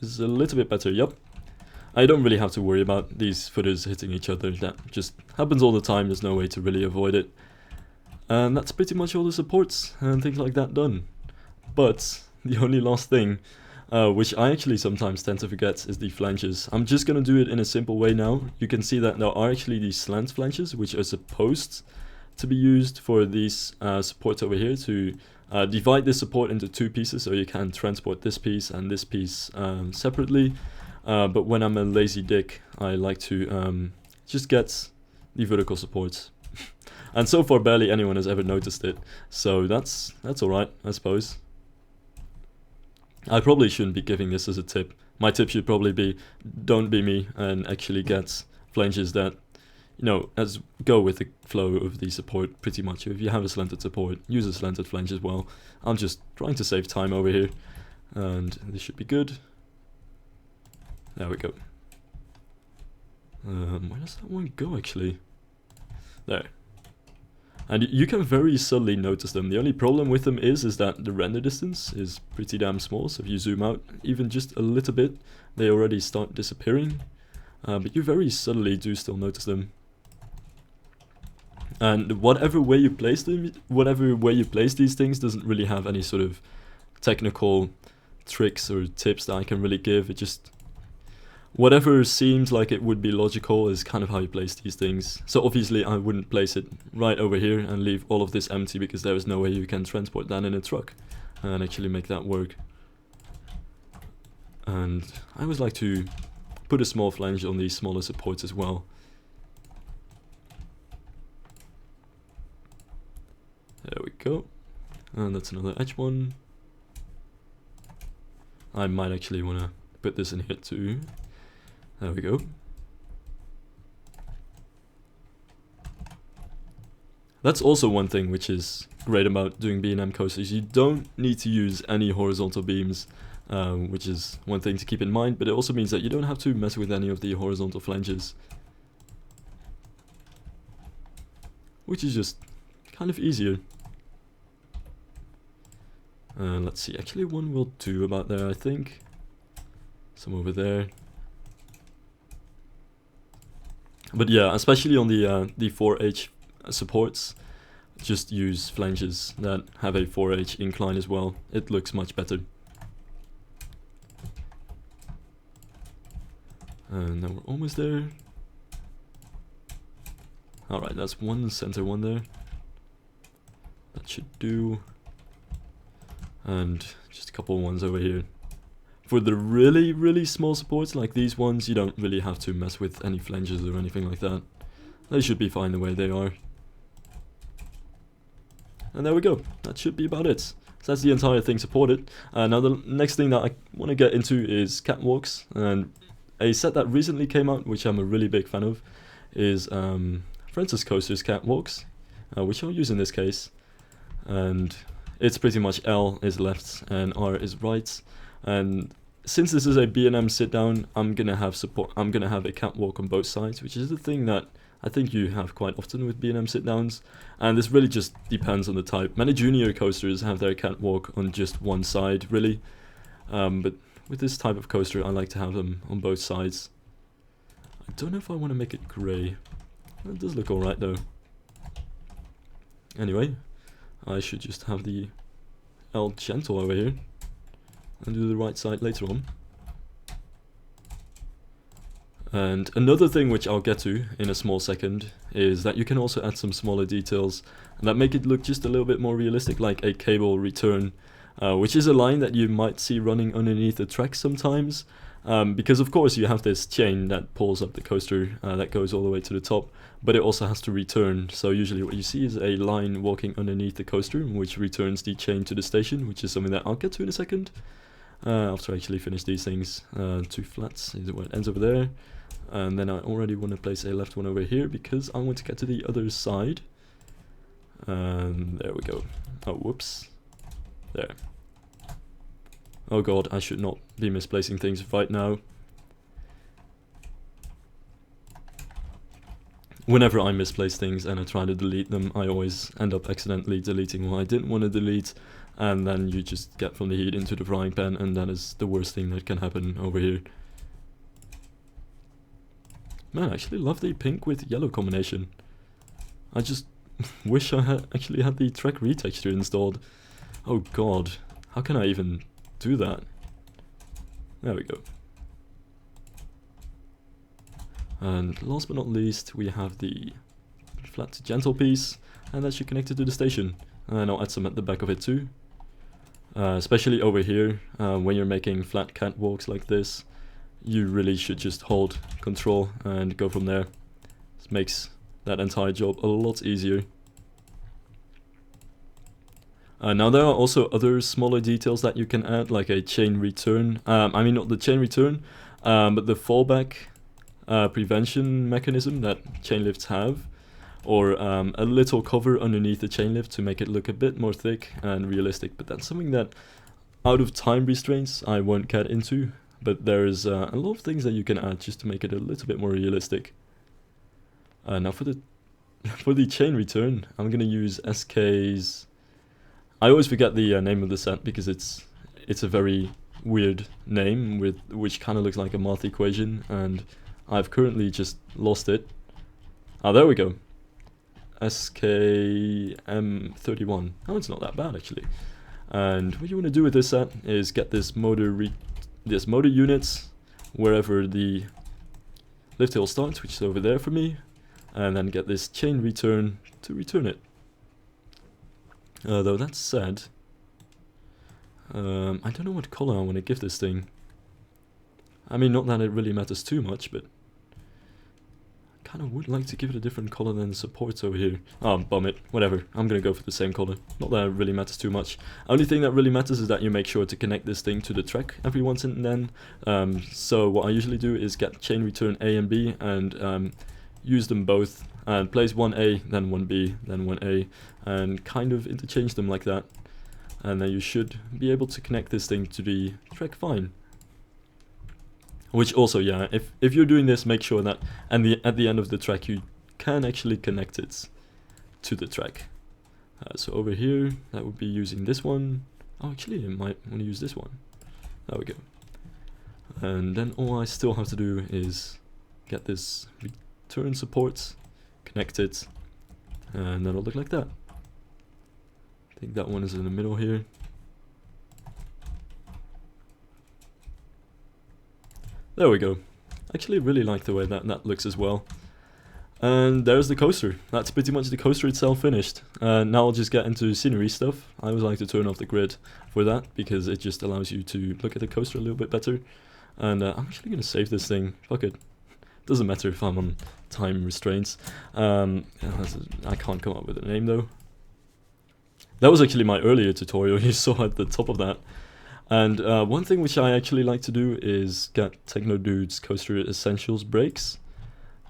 Speaker 1: is a little bit better. Yep. I don't really have to worry about these footers hitting each other. That just happens all the time. There's no way to really avoid it. And that's pretty much all the supports and things like that done. But the only last thing, which I actually sometimes tend to forget, is the flanges. I'm just going to do it in a simple way now. You can see that there are actually these slant flanges, which are supposed to be used for these supports over here to divide this support into two pieces, so you can transport this piece and this piece separately. But when I'm a lazy dick, I like to just get the vertical supports. And so far barely anyone has ever noticed it, so that's alright, I suppose. I probably shouldn't be giving this as a tip. My tip should probably be, don't be me and actually get flanges that, you know, go with the flow of the support pretty much. If you have a slanted support, use a slanted flange as well. I'm just trying to save time over here, and this should be good. There we go. Where does that one go actually? There. And you can very subtly notice them. The only problem with them is that the render distance is pretty damn small, so if you zoom out even just a little bit, they already start disappearing. But you very subtly do still notice them. And whatever way you place them, whatever way you place these things doesn't really have any sort of technical tricks or tips that I can really give. It just... whatever seems like it would be logical is kind of how you place these things. So obviously I wouldn't place it right over here and leave all of this empty, because there is no way you can transport that in a truck and actually make that work. And I always like to put a small flange on these smaller supports as well. There we go. And that's another edge one. I might actually want to put this in here too. There we go. That's also one thing which is great about doing B&M coasters. You don't need to use any horizontal beams, which is one thing to keep in mind, but it also means that you don't have to mess with any of the horizontal flanges, which is just kind of easier. Let's see, actually one will do about there, I think. Some over there. But yeah, especially on the 4H supports, just use flanges that have a 4H incline as well. It looks much better. And now we're almost there. Alright, that's one center one there. That should do. And just a couple of ones over here. For the really, really small supports like these ones, you don't really have to mess with any flanges or anything like that. They should be fine the way they are. And there we go. That should be about it. So that's the entire thing supported. Now the next thing that I want to get into is Catwalks. And a set that recently came out, which I'm a really big fan of, is Francescoaster's Catwalks, which I'll use in this case. And it's pretty much L is left and R is right. And since this is a B&M sit down, I'm gonna have support. I'm gonna have a catwalk on both sides, which is the thing that I think you have quite often with B&M sit downs. And this really just depends on the type. Many junior coasters have their catwalk on just one side, really. But with this type of coaster, I like to have them on both sides. I don't know if I want to make it grey. It does look alright though. Anyway, I should just have the L gentle over here and do the right side later on. And another thing which I'll get to in a small second is that you can also add some smaller details that make it look just a little bit more realistic, like a cable return, which is a line that you might see running underneath the track sometimes, because of course you have this chain that pulls up the coaster that goes all the way to the top, but it also has to return. So usually what you see is a line walking underneath the coaster which returns the chain to the station, which is something that I'll get to in a second after I actually finish these things. 2 flats is where it ends over there. And then I already want to place a left one over here because I want to get to the other side. And there we go. Oh, whoops. There. Oh god, I should not be misplacing things right now. Whenever I misplace things and I try to delete them, I always end up accidentally deleting what I didn't want to delete. And then you just get from the heat into the frying pan, and that is the worst thing that can happen over here. Man, I actually love the pink with yellow combination. I just wish I had actually had the track retexture installed. Oh god, how can I even do that? There we go. And last but not least, we have the flat to gentle piece, and that should connect it to the station. And I'll add some at the back of it too. Especially over here, when you're making flat catwalks like this, you really should just hold control and go from there. This makes that entire job a lot easier. Now there are also other smaller details that you can add, like a chain return. I mean, not the chain return, but the fallback prevention mechanism that chain lifts have, or a little cover underneath the chain lift to make it look a bit more thick and realistic. But that's something that, out of time restraints, I won't get into. But there's a lot of things that you can add just to make it a little bit more realistic. Now for the chain return, I'm gonna use SK's. I always forget the name of the set because it's a very weird name which kind of looks like a math equation, and I've currently just lost it. Ah, there we go. SKM31. Oh, it's not that bad actually. And what you want to do with this set is get this motor units wherever the lift hill starts, which is over there for me, and then get this chain return to return it. Though that said, I don't know what color I want to give this thing. I mean, not that it really matters too much, but I kind of would like to give it a different color than the supports over here. Oh, bum it. Whatever. I'm going to go for the same color. Not that it really matters too much. Only thing that really matters is that you make sure to connect this thing to the track every once and then. So what I usually do is get chain return A and B and use them both. And place 1A, then 1B, then 1A, and kind of interchange them like that. And then you should be able to connect this thing to the track fine. Which also, yeah, if you're doing this, make sure that at the end of the track you can actually connect it to the track. So over here, that would be using this one. Oh, actually, I might want to use this one. There we go. And then all I still have to do is get this return support, connect it, and that'll look like that. I think that one is in the middle here. There we go. Actually really like the way that looks as well. And there's the coaster. That's pretty much the coaster itself finished. Now I'll just get into scenery stuff. I always like to turn off the grid for that because it just allows you to look at the coaster a little bit better. And I'm actually going to save this thing. Fuck it. Doesn't matter if I'm on time restraints. I can't come up with a name though. That was actually my earlier tutorial you saw at the top of that. And one thing which I actually like to do is get Technodude's Coaster Essentials brakes,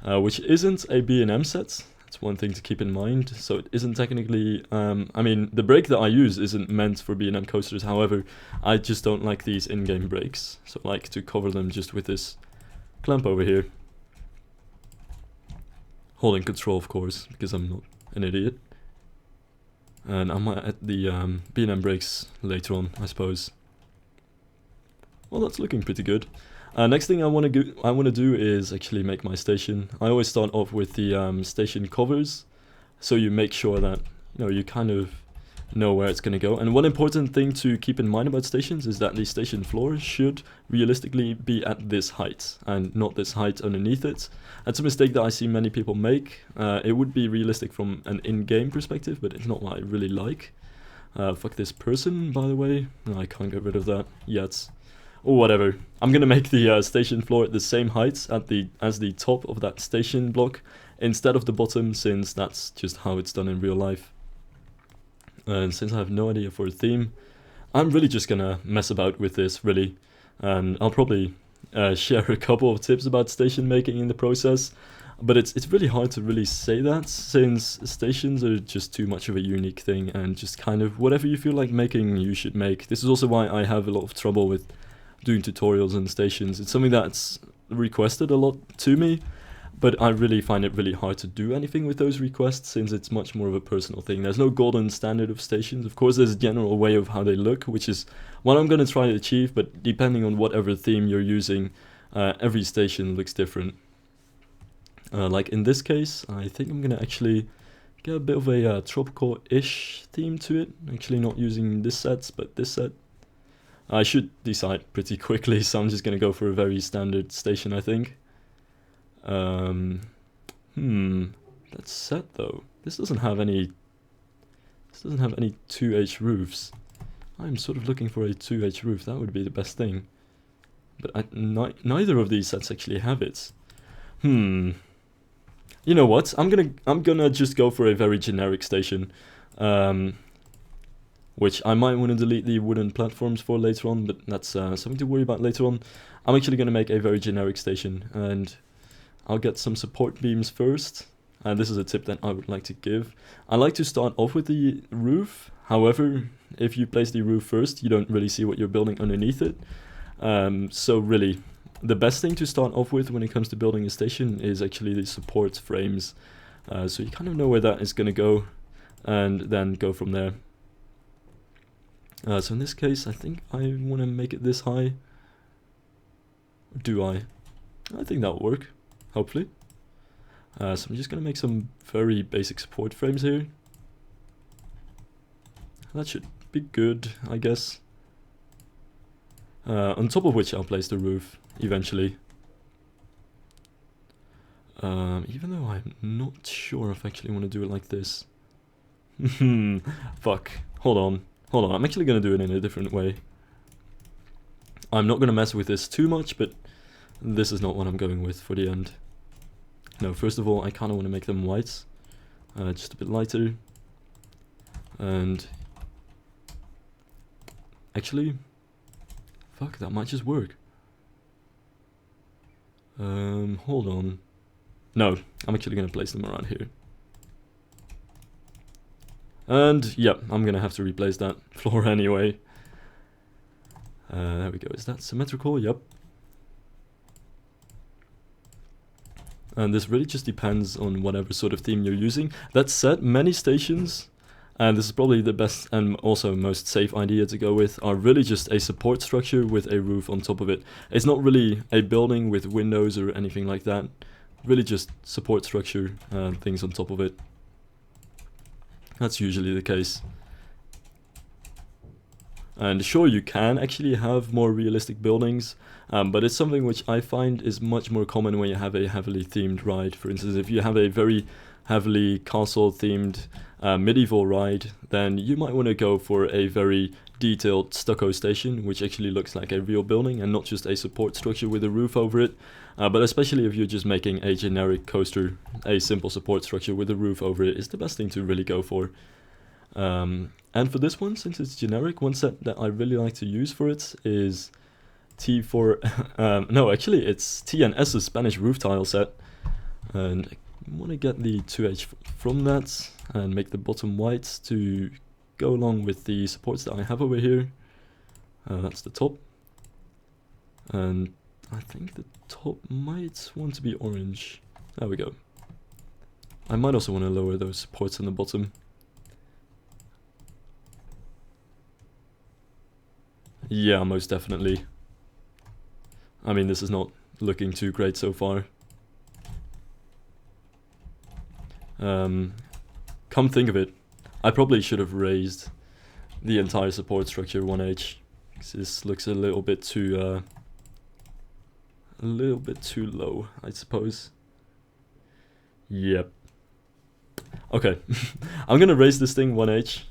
Speaker 1: which isn't a B&M set. That's one thing to keep in mind. So it isn't technically, I mean, the brake that I use isn't meant for B&M coasters. However, I just don't like these in-game brakes. So I like to cover them just with this clamp over here. Holding control, of course, because I'm not an idiot. And I might add the B&M brakes later on, I suppose. Well, that's looking pretty good. Next thing I want to do is actually make my station. I always start off with the station covers, so you make sure that you know, you kind of know where it's going to go. And one important thing to keep in mind about stations is that the station floor should realistically be at this height and not this height underneath it. That's a mistake that I see many people make. It would be realistic from an in-game perspective, but it's not what I really like. Fuck this person, by the way. No, I can't get rid of that yet. Or whatever. I'm gonna make the station floor at the same height as the top of that station block instead of the bottom, since that's just how it's done in real life. And since I have no idea for a theme, I'm really just gonna mess about with this, really. And I'll probably share a couple of tips about station making in the process. But it's really hard to really say that, since stations are just too much of a unique thing, and just kind of whatever you feel like making, you should make. This is also why I have a lot of trouble with doing tutorials on stations. It's something that's requested a lot to me, but I really find it really hard to do anything with those requests, since it's much more of a personal thing. There's no golden standard of stations. Of course, there's a general way of how they look, which is what I'm going to try to achieve, but depending on whatever theme you're using, every station looks different. Like in this case, I think I'm going to actually get a bit of a tropical-ish theme to it. Actually not using this set, but this set. I should decide pretty quickly, so I'm just going to go for a very standard station, I think. That set though. This doesn't have any 2H roofs. I'm sort of looking for a 2H roof. That would be the best thing. But neither of these sets actually have it. You know what? I'm gonna just go for a very generic station, which I might want to delete the wooden platforms for later on, but that's something to worry about later on. I'm actually gonna make a very generic station, and I'll get some support beams first. And this is a tip that I would like to give. I like to start off with the roof. However, if you place the roof first, you don't really see what you're building underneath it. So really, the best thing to start off with when it comes to building a station is actually the support frames. So you kind of know where that is going to go, and then go from there. So in this case, I think I want to make it this high. Or do I? I think that'll work, hopefully. So I'm just going to make some very basic support frames here. That should be good, I guess. On top of which I'll place the roof eventually. Even though I'm not sure if I actually want to do it like this. Fuck. Hold on. I'm actually going to do it in a different way. I'm not going to mess with this too much, but this is not what I'm going with for the end. No, first of all, I kind of want to make them white. Just a bit lighter. And actually, fuck, that might just work. Hold on. No, I'm actually going to place them around here. And yeah, I'm going to have to replace that floor anyway. There we go. Is that symmetrical? Yep. And this really just depends on whatever sort of theme you're using. That said, many stations, and this is probably the best and also most safe idea to go with, are really just a support structure with a roof on top of it. It's not really a building with windows or anything like that. Really just support structure and things on top of it. That's usually the case. And sure, you can actually have more realistic buildings, but it's something which I find is much more common when you have a heavily themed ride. For instance, if you have a very heavily castle themed medieval ride, then you might want to go for a very detailed stucco station, which actually looks like a real building and not just a support structure with a roof over it. But especially if you're just making a generic coaster, a simple support structure with a roof over it is the best thing to really go for. And for this one, since it's generic, one set that I really like to use for it is T4, no, actually it's TNS's Spanish roof tile set. And I want to get the 2H from that and make the bottom white to go along with the supports that I have over here. That's the top. And I think the top might want to be orange. There we go. I might also want to lower those supports on the bottom. Yeah, most definitely. I mean, this is not looking too great so far. Come think of it, I probably should have raised the entire support structure 1H, because this looks a little bit too low, I suppose. Yep. Okay, I'm gonna raise this thing 1H,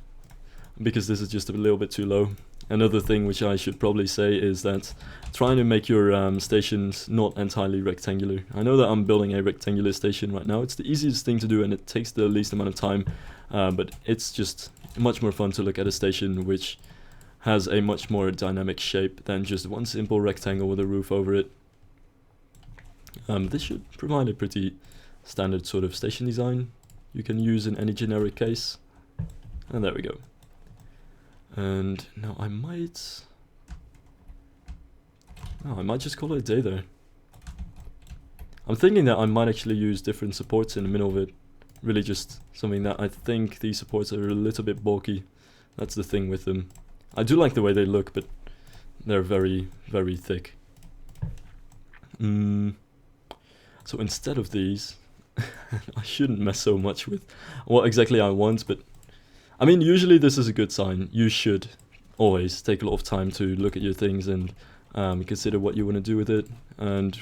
Speaker 1: because this is just a little bit too low. Another thing which I should probably say is that trying to make your stations not entirely rectangular. I know that I'm building a rectangular station right now. It's the easiest thing to do and it takes the least amount of time, but it's just much more fun to look at a station which has a much more dynamic shape than just one simple rectangle with a roof over it. This should provide a pretty standard sort of station design you can use in any generic case. And there we go. And now I might just call it a day there. I'm thinking that I might actually use different supports in the middle of it. Really just something that I think these supports are a little bit bulky. That's the thing with them. I do like the way they look, but they're very, very thick. So instead of these, I shouldn't mess so much with what exactly I want, but I mean, usually this is a good sign. You should always take a lot of time to look at your things and consider what you want to do with it and,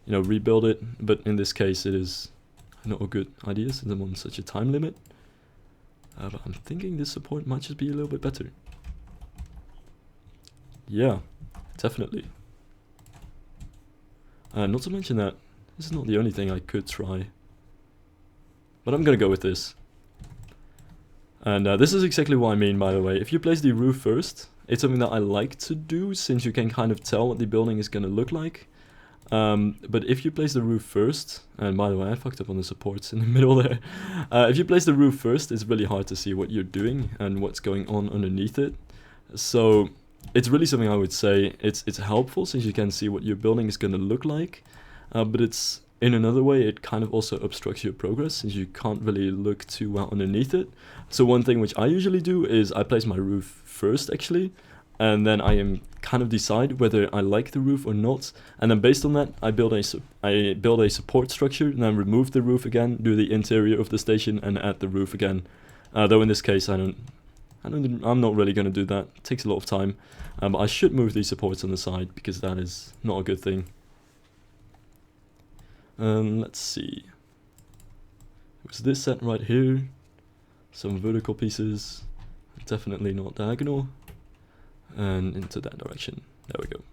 Speaker 1: you know, rebuild it. But in this case, it is not a good idea since I'm on such a time limit. But I'm thinking this support might just be a little bit better. Yeah, definitely. Not to mention that this is not the only thing I could try. But I'm gonna go with this. And this is exactly what I mean, by the way. If you place the roof first, it's something that I like to do, since you can kind of tell what the building is going to look like. But if you place the roof first, and by the way, I fucked up on the supports in the middle there. If you place the roof first, it's really hard to see what you're doing and what's going on underneath it. So it's really something I would say, it's helpful since you can see what your building is going to look like. But it's, in another way, it kind of also obstructs your progress since you can't really look too well underneath it. So one thing which I usually do is I place my roof first actually, and then I kind of decide whether I like the roof or not, and then based on that I build a support structure, and then remove the roof again, do the interior of the station and add the roof again. Though in this case I'm not really going to do that. It takes a lot of time, but I should move these supports on the side because that is not a good thing. Let's see. It was this set right here. Some vertical pieces, definitely not diagonal, and into that direction. There we go.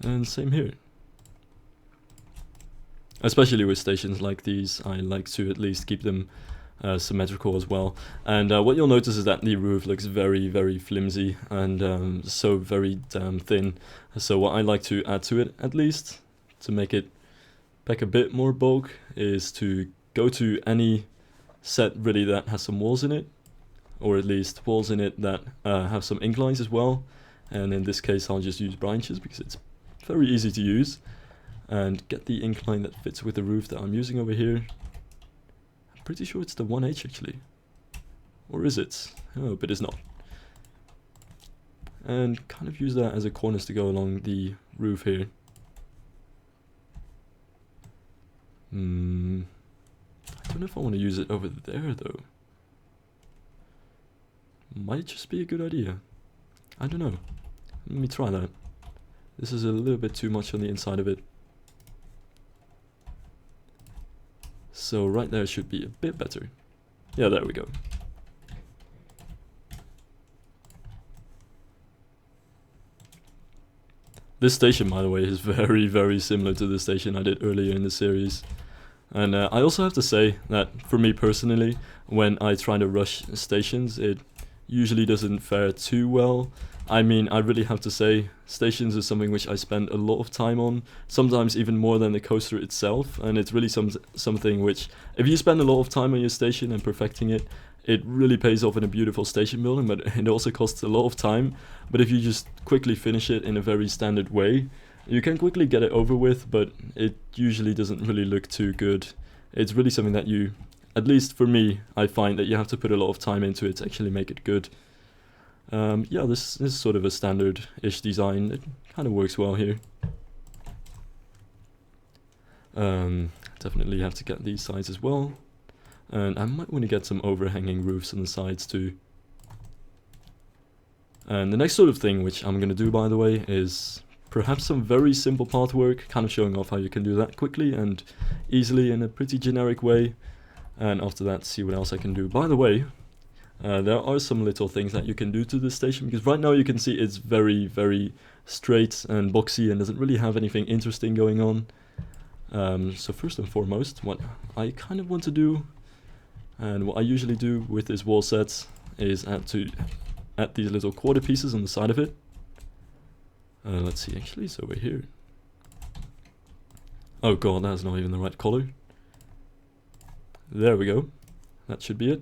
Speaker 1: And same here. Especially with stations like these, I like to at least keep them symmetrical as well. And what you'll notice is that the roof looks very, very flimsy and so very damn thin. So what I like to add to it, at least, to make it pack a bit more bulk, is to go to any set really that has some walls in it, or at least walls in it that have some inclines as well. And in this case I'll just use Briantjuh because it's very easy to use, and get the incline that fits with the roof that I'm using over here. I'm pretty sure it's the 1H actually, or is it? Oh, but it's not. And kind of use that as a cornice to go along the roof here. I don't know if I want to use it over there though. Might just be a good idea. I don't know. Let me try that. This is a little bit too much on the inside of it. So right there should be a bit better. Yeah, there we go. This station, by the way, is very, very similar to the station I did earlier in the series. And I also have to say that for me personally, when I try to rush stations, it usually doesn't fare too well. I mean, I really have to say, stations is something which I spend a lot of time on, sometimes even more than the coaster itself, and it's really something which, if you spend a lot of time on your station and perfecting it, it really pays off in a beautiful station building, but it also costs a lot of time. But if you just quickly finish it in a very standard way, you can quickly get it over with, but it usually doesn't really look too good. It's really something that you, at least for me, I find that you have to put a lot of time into it to actually make it good. Yeah, this is sort of a standard-ish design. It kind of works well here. Definitely have to get these sides as well. And I might want to get some overhanging roofs on the sides too. And the next sort of thing which I'm going to do, by the way, is perhaps some very simple path work, kind of showing off how you can do that quickly and easily in a pretty generic way. And after that, see what else I can do. By the way, there are some little things that you can do to this station, because right now you can see it's very, very straight and boxy and doesn't really have anything interesting going on. So first and foremost, what I kind of want to do, and what I usually do with this wall set, is add these little quarter pieces on the side of it. Let's see, actually it's over here. Oh god, that's not even the right color. There we go. That should be it.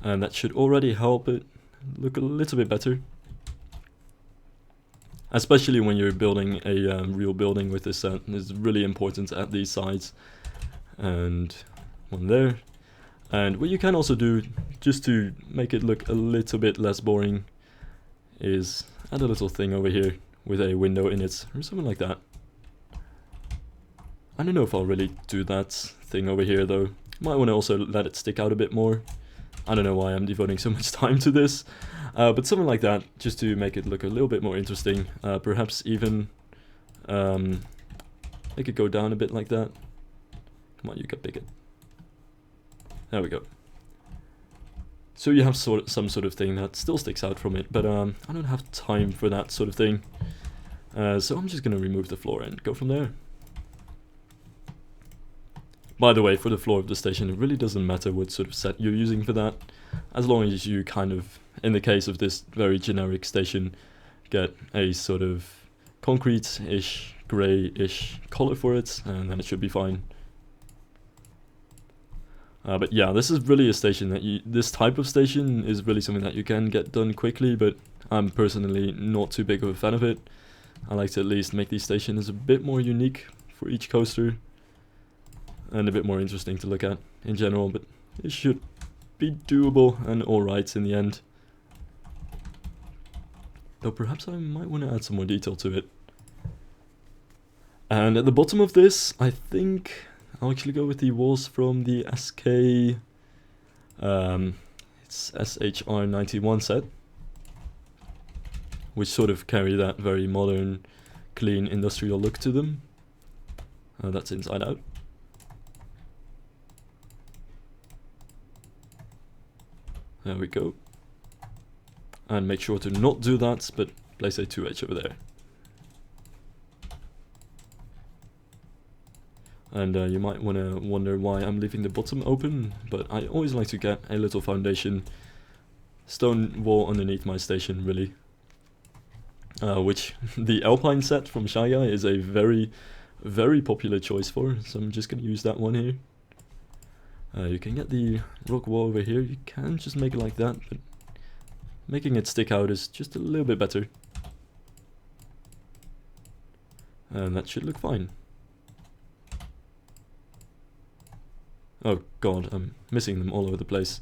Speaker 1: And that should already help it look a little bit better. Especially when you're building a real building with this set, it's really important to add these sides. And one there. And what you can also do, just to make it look a little bit less boring, is add a little thing over here with a window in it, or something like that. I don't know if I'll really do that thing over here though. Might want to also let it stick out a bit more. I don't know why I'm devoting so much time to this, but something like that, just to make it look a little bit more interesting. Perhaps even make it go down a bit like that. Come on, you get bigger. There we go. So you have some sort of thing that still sticks out from it, but I don't have time for that sort of thing. So I'm just going to remove the floor and go from there. By the way, for the floor of the station, it really doesn't matter what sort of set you're using for that, as long as you kind of, in the case of this very generic station, get a sort of concrete-ish, grey-ish color for it, and then it should be fine. But yeah, this is really a station that this type of station is really something that you can get done quickly, but I'm personally not too big of a fan of it. I like to at least make these stations a bit more unique for each coaster, and a bit more interesting to look at in general, but it should be doable and alright in the end. Though perhaps I might want to add some more detail to it. And at the bottom of this, I think I'll actually go with the walls from the SK, it's SHR91 set, which sort of carry that very modern, clean, industrial look to them. That's inside out. There we go. And make sure to not do that, but place a 2H over there. And you might want to wonder why I'm leaving the bottom open, but I always like to get a little foundation stone wall underneath my station, really. Which the Alpine set from Shyguy is a very, very popular choice for, so I'm just going to use that one here. You can get the rock wall over here, you can just make it like that, but making it stick out is just a little bit better. And that should look fine. Oh god, I'm missing them all over the place.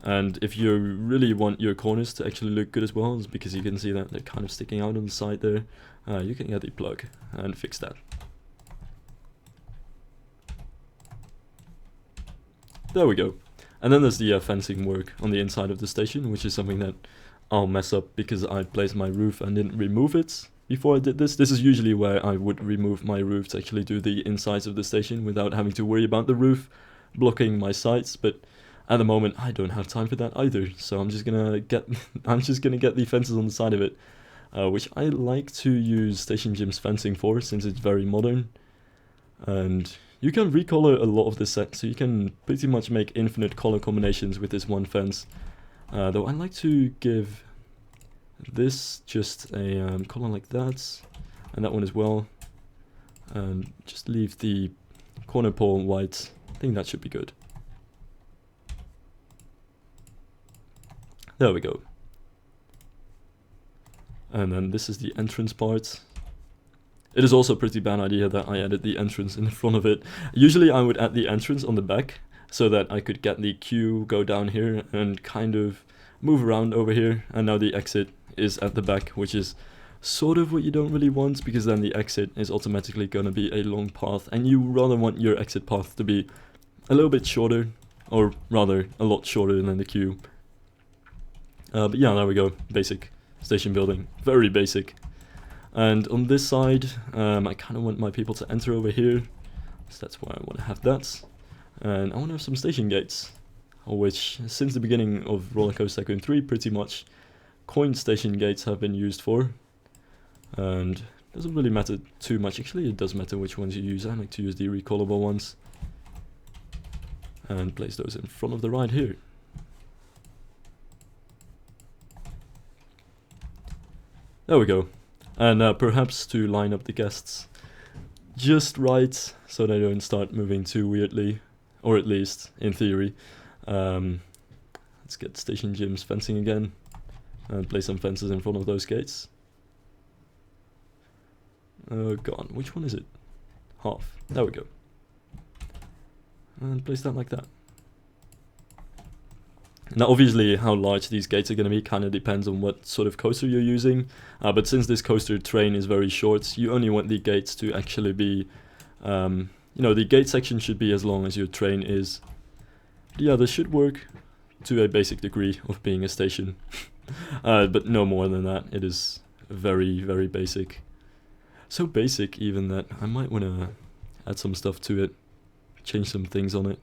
Speaker 1: And if you really want your corners to actually look good as well, it's because you can see that they're kind of sticking out on the side there, you can get the plug and fix that. There we go. And then there's the fencing work on the inside of the station, which is something that I'll mess up because I placed my roof and didn't remove it before I did this. This is usually where I would remove my roof to actually do the insides of the station without having to worry about the roof blocking my sights, but at the moment I don't have time for that either, so I'm just gonna get the fences on the side of it, which I like to use StationJim's fencing for, since it's very modern. And you can recolor a lot of the set, so you can pretty much make infinite color combinations with this one fence. Though I like to give this just a color like that, and that one as well, and just leave the corner pole white. I think that should be good. There we go. And then this is the entrance part. It is also a pretty bad idea that I added the entrance in front of it. Usually I would add the entrance on the back, so that I could get the queue, go down here, and kind of move around over here. And now the exit is at the back, which is sort of what you don't really want, because then the exit is automatically going to be a long path, and you rather want your exit path to be a little bit shorter, or rather a lot shorter than the queue. But yeah, there we go, basic station building, very basic. And on this side, I kind of want my people to enter over here, so that's why I want to have that. And I want to have some station gates, which since the beginning of Roller Coaster Tycoon 3 pretty much coined station gates have been used for. And doesn't really matter too much, actually it does matter which ones you use. I like to use the recallable ones. And place those in front of the ride here. There we go. And perhaps to line up the guests just right, so they don't start moving too weirdly, or at least in theory. Let's get StationJim's fencing again, and place some fences in front of those gates. Gone. Which one is it? Half. There we go. And place that like that. Now obviously how large these gates are going to be kind of depends on what sort of coaster you're using, but since this coaster train is very short, you only want the gates to actually be, you know, the gate section should be as long as your train is. But yeah, this should work to a basic degree of being a station, but no more than that. It is very, very basic. So basic even that I might want to add some stuff to it, change some things on it.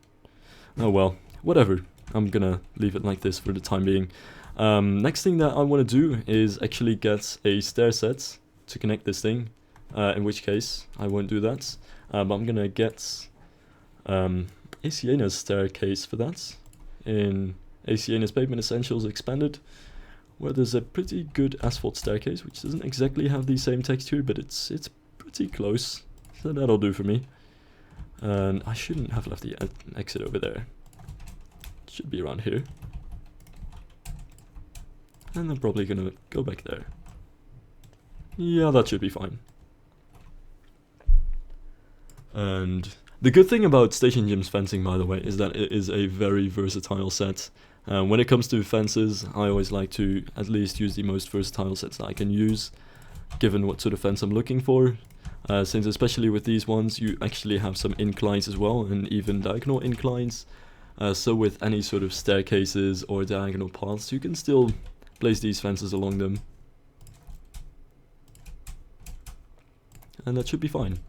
Speaker 1: Oh well, whatever. I'm gonna leave it like this for the time being. Next thing that I want to do is actually get a stair set to connect this thing, in which case I won't do that, but I'm gonna get Aciena's staircase for that in Aciena's Pavement Essentials Expanded, where there's a pretty good asphalt staircase which doesn't exactly have the same texture, but it's pretty close, so that'll do for me. And I shouldn't have left the exit over there. Should be around here. And I'm probably gonna go back there. Yeah, that should be fine. And the good thing about StationJim's fencing, by the way, is that it is a very versatile set. When it comes to fences, I always like to at least use the most versatile sets that I can use, given what sort of fence I'm looking for. Since especially with these ones, you actually have some inclines as well, and even diagonal inclines. So with any sort of staircases or diagonal paths, you can still place these fences along them. And that should be fine.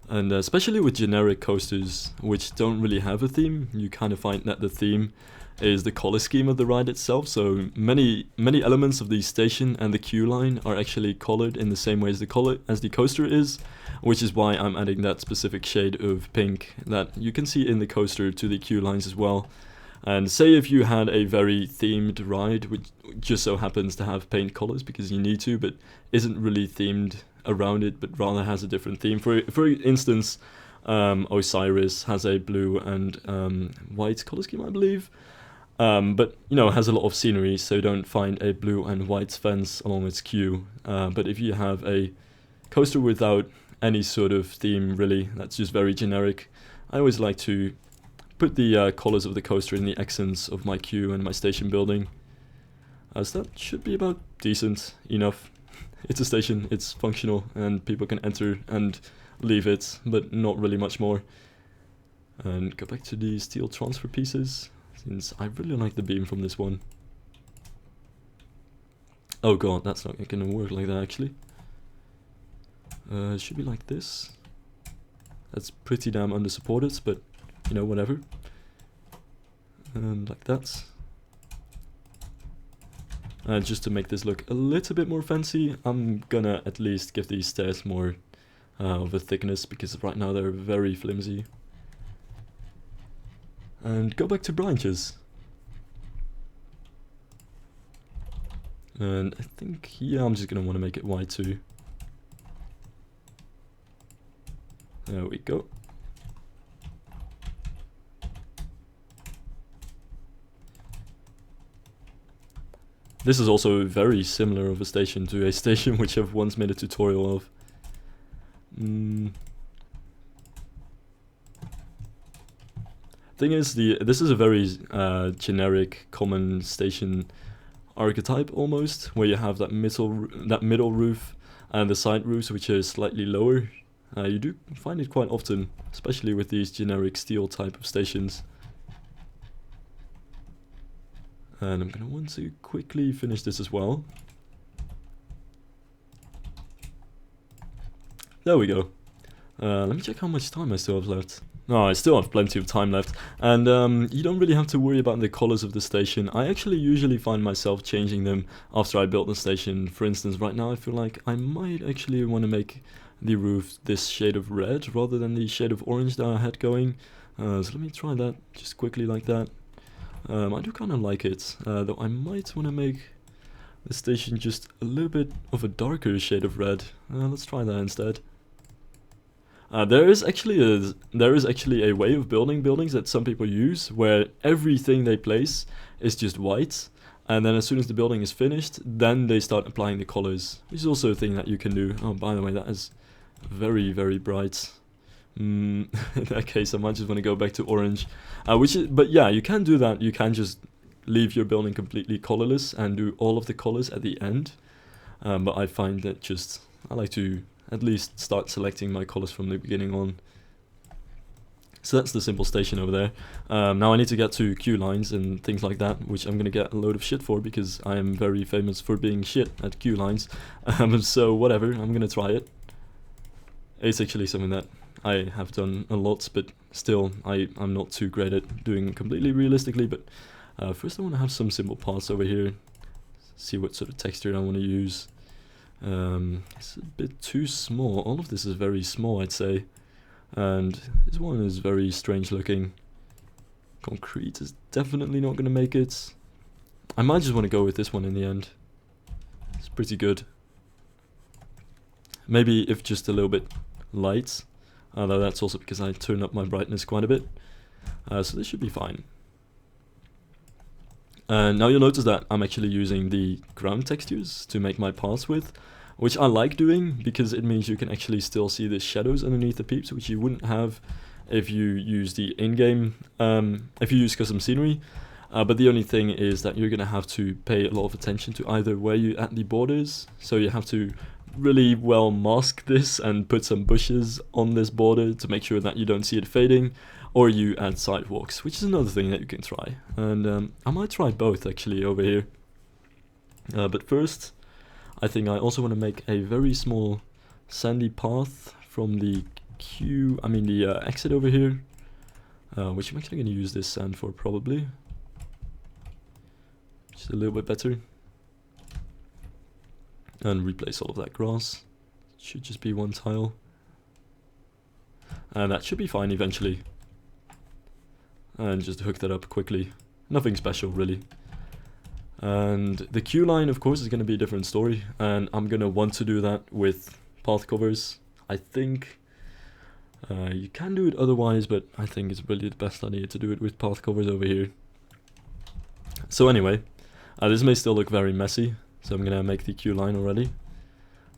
Speaker 1: And especially with generic coasters, which don't really have a theme, you kind of find that the theme is the color scheme of the ride itself. So many elements of the station and the queue line are actually colored in the same way as the coaster is, which is why I'm adding that specific shade of pink that you can see in the coaster to the queue lines as well. And say if you had a very themed ride, which just so happens to have paint colors because you need to, but isn't really themed around it, but rather has a different theme. For instance, Osiris has a blue and white color scheme, I believe. But you know, it has a lot of scenery, so don't find a blue and white fence along its queue. But if you have a coaster without any sort of theme really, that's just very generic, I always like to put the colors of the coaster in the accents of my queue and my station building. So that should be about decent enough. It's a station, it's functional, and people can enter and leave it, but not really much more. And go back to the steel transfer pieces, since I really like the beam from this one. Oh god, that's not gonna work like that actually. It should be like this. That's pretty damn under-supported, but you know, whatever. And like that. Just to make this look a little bit more fancy, I'm gonna at least give these stairs more of a thickness, because right now they're very flimsy. And go back to Briantjuh's. And I think, yeah, I'm just gonna want to make it wide too. There we go. This is also very similar of a station to a station which I've once made a tutorial of. Thing is, this is a very generic, common station archetype almost, where you have that middle roof and the side roofs, which are slightly lower. You do find it quite often, especially with these generic steel type of stations. And I'm going to want to quickly finish this as well. There we go. Let me check how much time I still have left. No, I still have plenty of time left. And you don't really have to worry about the colors of the station. I actually usually find myself changing them after I build the station. For instance, right now I feel like I might actually want to make the roof this shade of red rather than the shade of orange that I had going. So let me try that just quickly like that. I do kind of like it, though I might want to make the station just a little bit of a darker shade of red. Let's try that instead. There is actually a way of building buildings that some people use where everything they place is just white, and then as soon as the building is finished, then they start applying the colors, which is also a thing that you can do. Oh, by the way, that is very, very bright. In that case, I might just want to go back to orange, but yeah, you can do that. You can just leave your building completely colorless and do all of the colors at the end. But I find that I like to at least start selecting my colors from the beginning on. So that's the simple station over there. Now I need to get to queue lines and things like that, which I'm going to get a load of shit for because I am very famous for being shit at queue lines. So whatever, I'm going to try it. It's actually something that I have done a lot, but still I'm not too great at doing completely realistically. But first I want to have some simple paths over here, see what sort of texture I want to use. It's a bit too small. All of this is very small, I'd say. And this one is very strange looking. Concrete is definitely not going to make it. I might just want to go with this one in the end. It's pretty good. Maybe if just a little bit light. Although that's also because I turn up my brightness quite a bit. So this should be fine. And now you'll notice that I'm actually using the ground textures to make my paths with, which I like doing because it means you can actually still see the shadows underneath the peeps, which you wouldn't have if you use the in-game, if you use custom scenery. But the only thing is that you're going to have to pay a lot of attention to either where you add the borders, so you have to really well mask this and put some bushes on this border to make sure that you don't see it fading, or you add sidewalks, which is another thing that you can try. And I might try both actually over here. But first, I think I also want to make a very small sandy path from the exit over here, which I'm actually going to use this sand for probably. Just a little bit better. And replace all of that grass. Should just be one tile. And that should be fine eventually. And just hook that up quickly. Nothing special really. And the queue line, of course, is going to be a different story, and I'm going to want to do that with Pathcovers. I think you can do it otherwise, but I think it's really the best idea to do it with Pathcovers over here. So anyway, this may still look very messy, so I'm going to make the queue line already.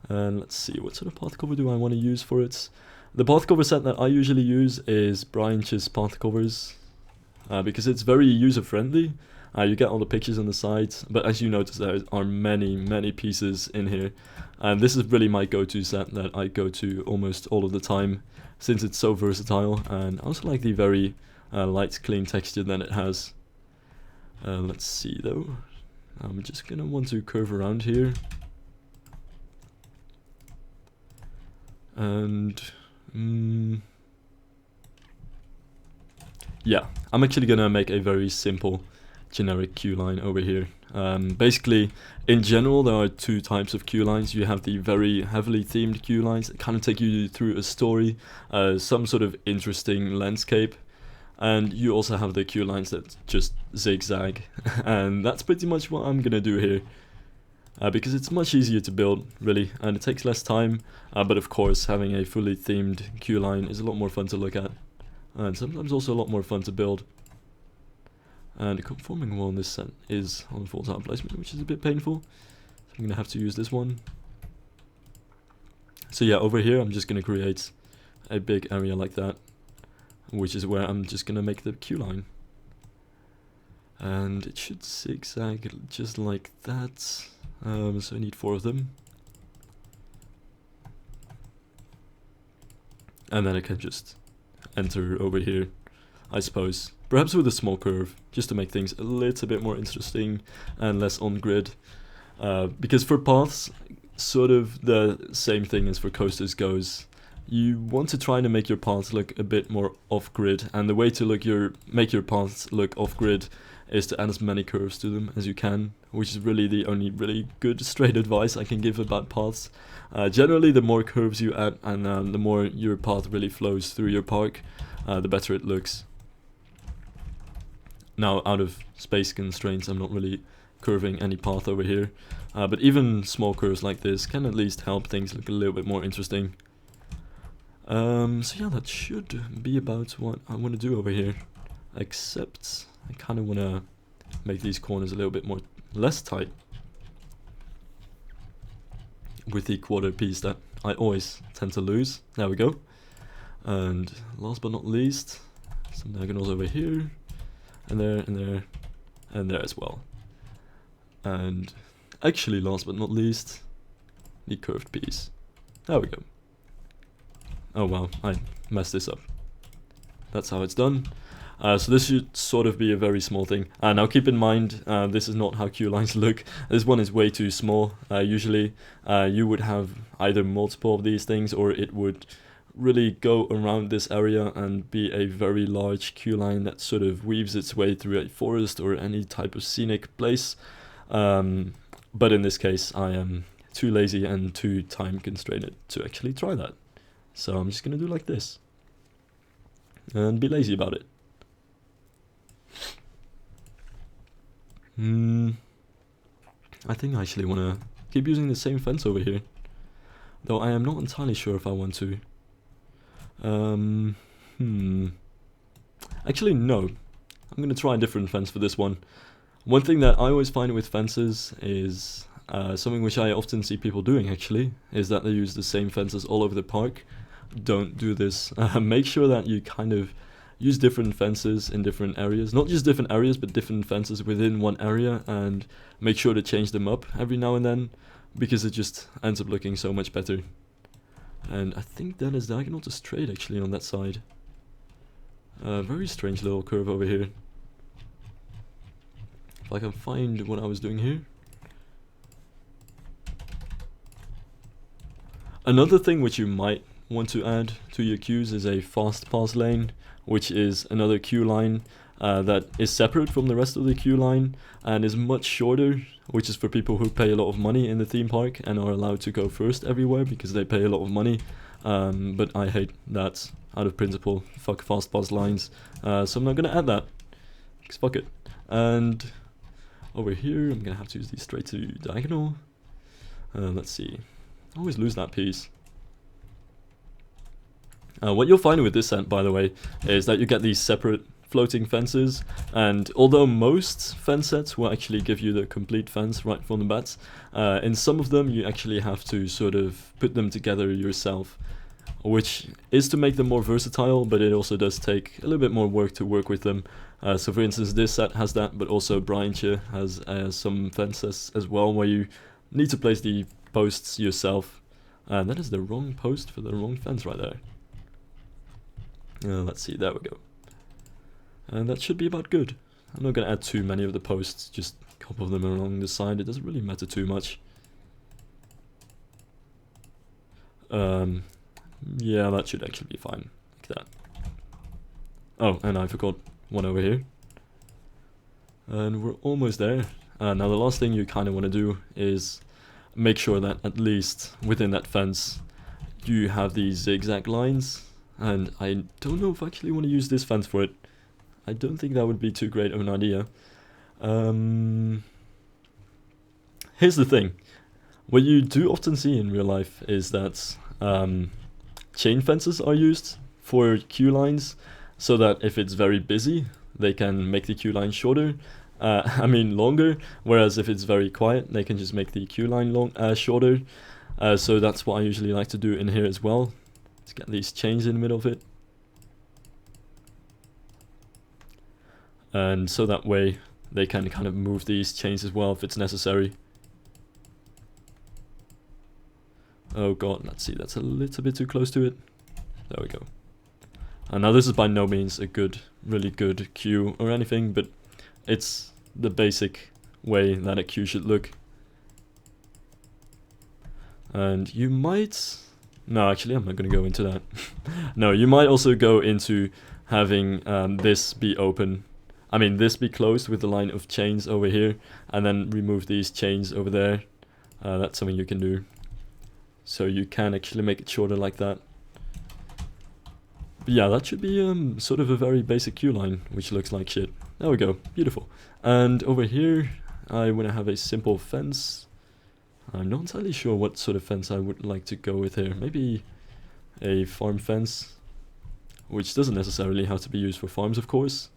Speaker 1: And let's see, what sort of pathcover do I want to use for it? The pathcover set that I usually use is Briantjuh's Pathcovers, because it's very user-friendly. You get all the pictures on the sides, but as you notice there are many pieces in here. And this is really my go-to set that I go to almost all of the time, since it's so versatile, and I also like the very light, clean texture that it has. Let's see though, I'm just gonna want to curve around here. And yeah, I'm actually gonna make a very simple generic queue line over here. Basically, in general, there are two types of queue lines. You have the very heavily themed queue lines that kind of take you through a story, some sort of interesting landscape, and you also have the queue lines that just zigzag. And that's pretty much what I'm gonna do here, because it's much easier to build, really, and it takes less time, but of course having a fully themed queue line is a lot more fun to look at, and sometimes also a lot more fun to build. And the conforming wall in this set is on full tile placement, which is a bit painful. So I'm going to have to use this one. So yeah, over here I'm just going to create a big area like that, which is where I'm just going to make the queue line. And it should zigzag just like that. So I need 4 of them. And then I can just enter over here, I suppose. Perhaps with a small curve, just to make things a little bit more interesting and less on grid. Because for paths, sort of the same thing as for coasters goes. You want to try to make your paths look a bit more off-grid, and the way to make your paths look off-grid is to add as many curves to them as you can, which is really the only really good straight advice I can give about paths. Generally, the more curves you add and the more your path really flows through your park, the better it looks. Now, out of space constraints, I'm not really curving any path over here, but even small curves like this can at least help things look a little bit more interesting. So yeah, that should be about what I want to do over here, except I kind of want to make these corners a little bit less tight with the quarter piece that I always tend to lose. There we go. And last but not least, some diagonals over here, and there, and there, and there as well. And actually, last but not least, the curved piece. There we go. Oh wow, I messed this up. That's how it's done. So this should sort of be a very small thing. Now keep in mind, this is not how queue lines look. This one is way too small. Usually you would have either multiple of these things, or it would really go around this area and be a very large queue line that sort of weaves its way through a forest or any type of scenic place. But in this case, I am too lazy and too time constrained to actually try that. So I'm just going to do like this and be lazy about it. I think I actually want to keep using the same fence over here, though I am not entirely sure if I want to. Actually, no. I'm going to try a different fence for this one. One thing that I always find with fences is something which I often see people doing, actually, is that they use the same fences all over the park. Don't do this. Make sure that you kind of use different fences in different areas. Not just different areas, but different fences within one area, and make sure to change them up every now and then, because it just ends up looking so much better. And I think that is diagonal to straight, actually, on that side. Very strange little curve over here. If I can find what I was doing here. Another thing which you might want to add to your queues is a fast pass lane, which is another queue line that is separate from the rest of the queue line and is much shorter, which is for people who pay a lot of money in the theme park and are allowed to go first everywhere because they pay a lot of money. But I hate that out of principle. Fuck fast pass lines. So I'm not gonna add that, because fuck it. And over here I'm gonna have to use these straight to diagonal. Let's see. I always lose that piece. What you'll find with this set, by the way, is that you get these separate floating fences, and although most fence sets will actually give you the complete fence right from the bat, in some of them you actually have to sort of put them together yourself, which is to make them more versatile, but it also does take a little bit more work to work with them. So for instance, this set has that, but also Briantjuh has some fences as well, where you need to place the posts yourself. And that is the wrong post for the wrong fence right there. Let's see, there we go. And that should be about good. I'm not going to add too many of the posts, just a couple of them along the side. It doesn't really matter too much. Yeah, that should actually be fine, like that. Oh, and I forgot one over here. And we're almost there. Now the last thing you kind of want to do is make sure that at least within that fence you have these zigzag lines. And I don't know if I actually want to use this fence for it. I don't think that would be too great of an idea. Here's the thing. What you do often see in real life is that chain fences are used for queue lines, so that if it's very busy, they can make the queue line shorter. Longer. Whereas if it's very quiet, they can just make the queue line shorter. So that's what I usually like to do in here as well. To get these chains in the middle of it. And so that way they can kind of move these chains as well if it's necessary. Oh god, let's see, that's a little bit too close to it. There we go. And now this is by no means a good, really good queue or anything, but it's the basic way that a queue should look. And you might... No, actually, I'm not going to go into that. No, you might also go into having this be open. I mean, this be closed with the line of chains over here, and then remove these chains over there. That's something you can do. So you can actually make it shorter like that. But yeah, that should be sort of a very basic queue line, which looks like shit. There we go, beautiful. And over here, I want to have a simple fence. I'm not entirely sure what sort of fence I would like to go with here. Maybe a farm fence, which doesn't necessarily have to be used for farms, of course.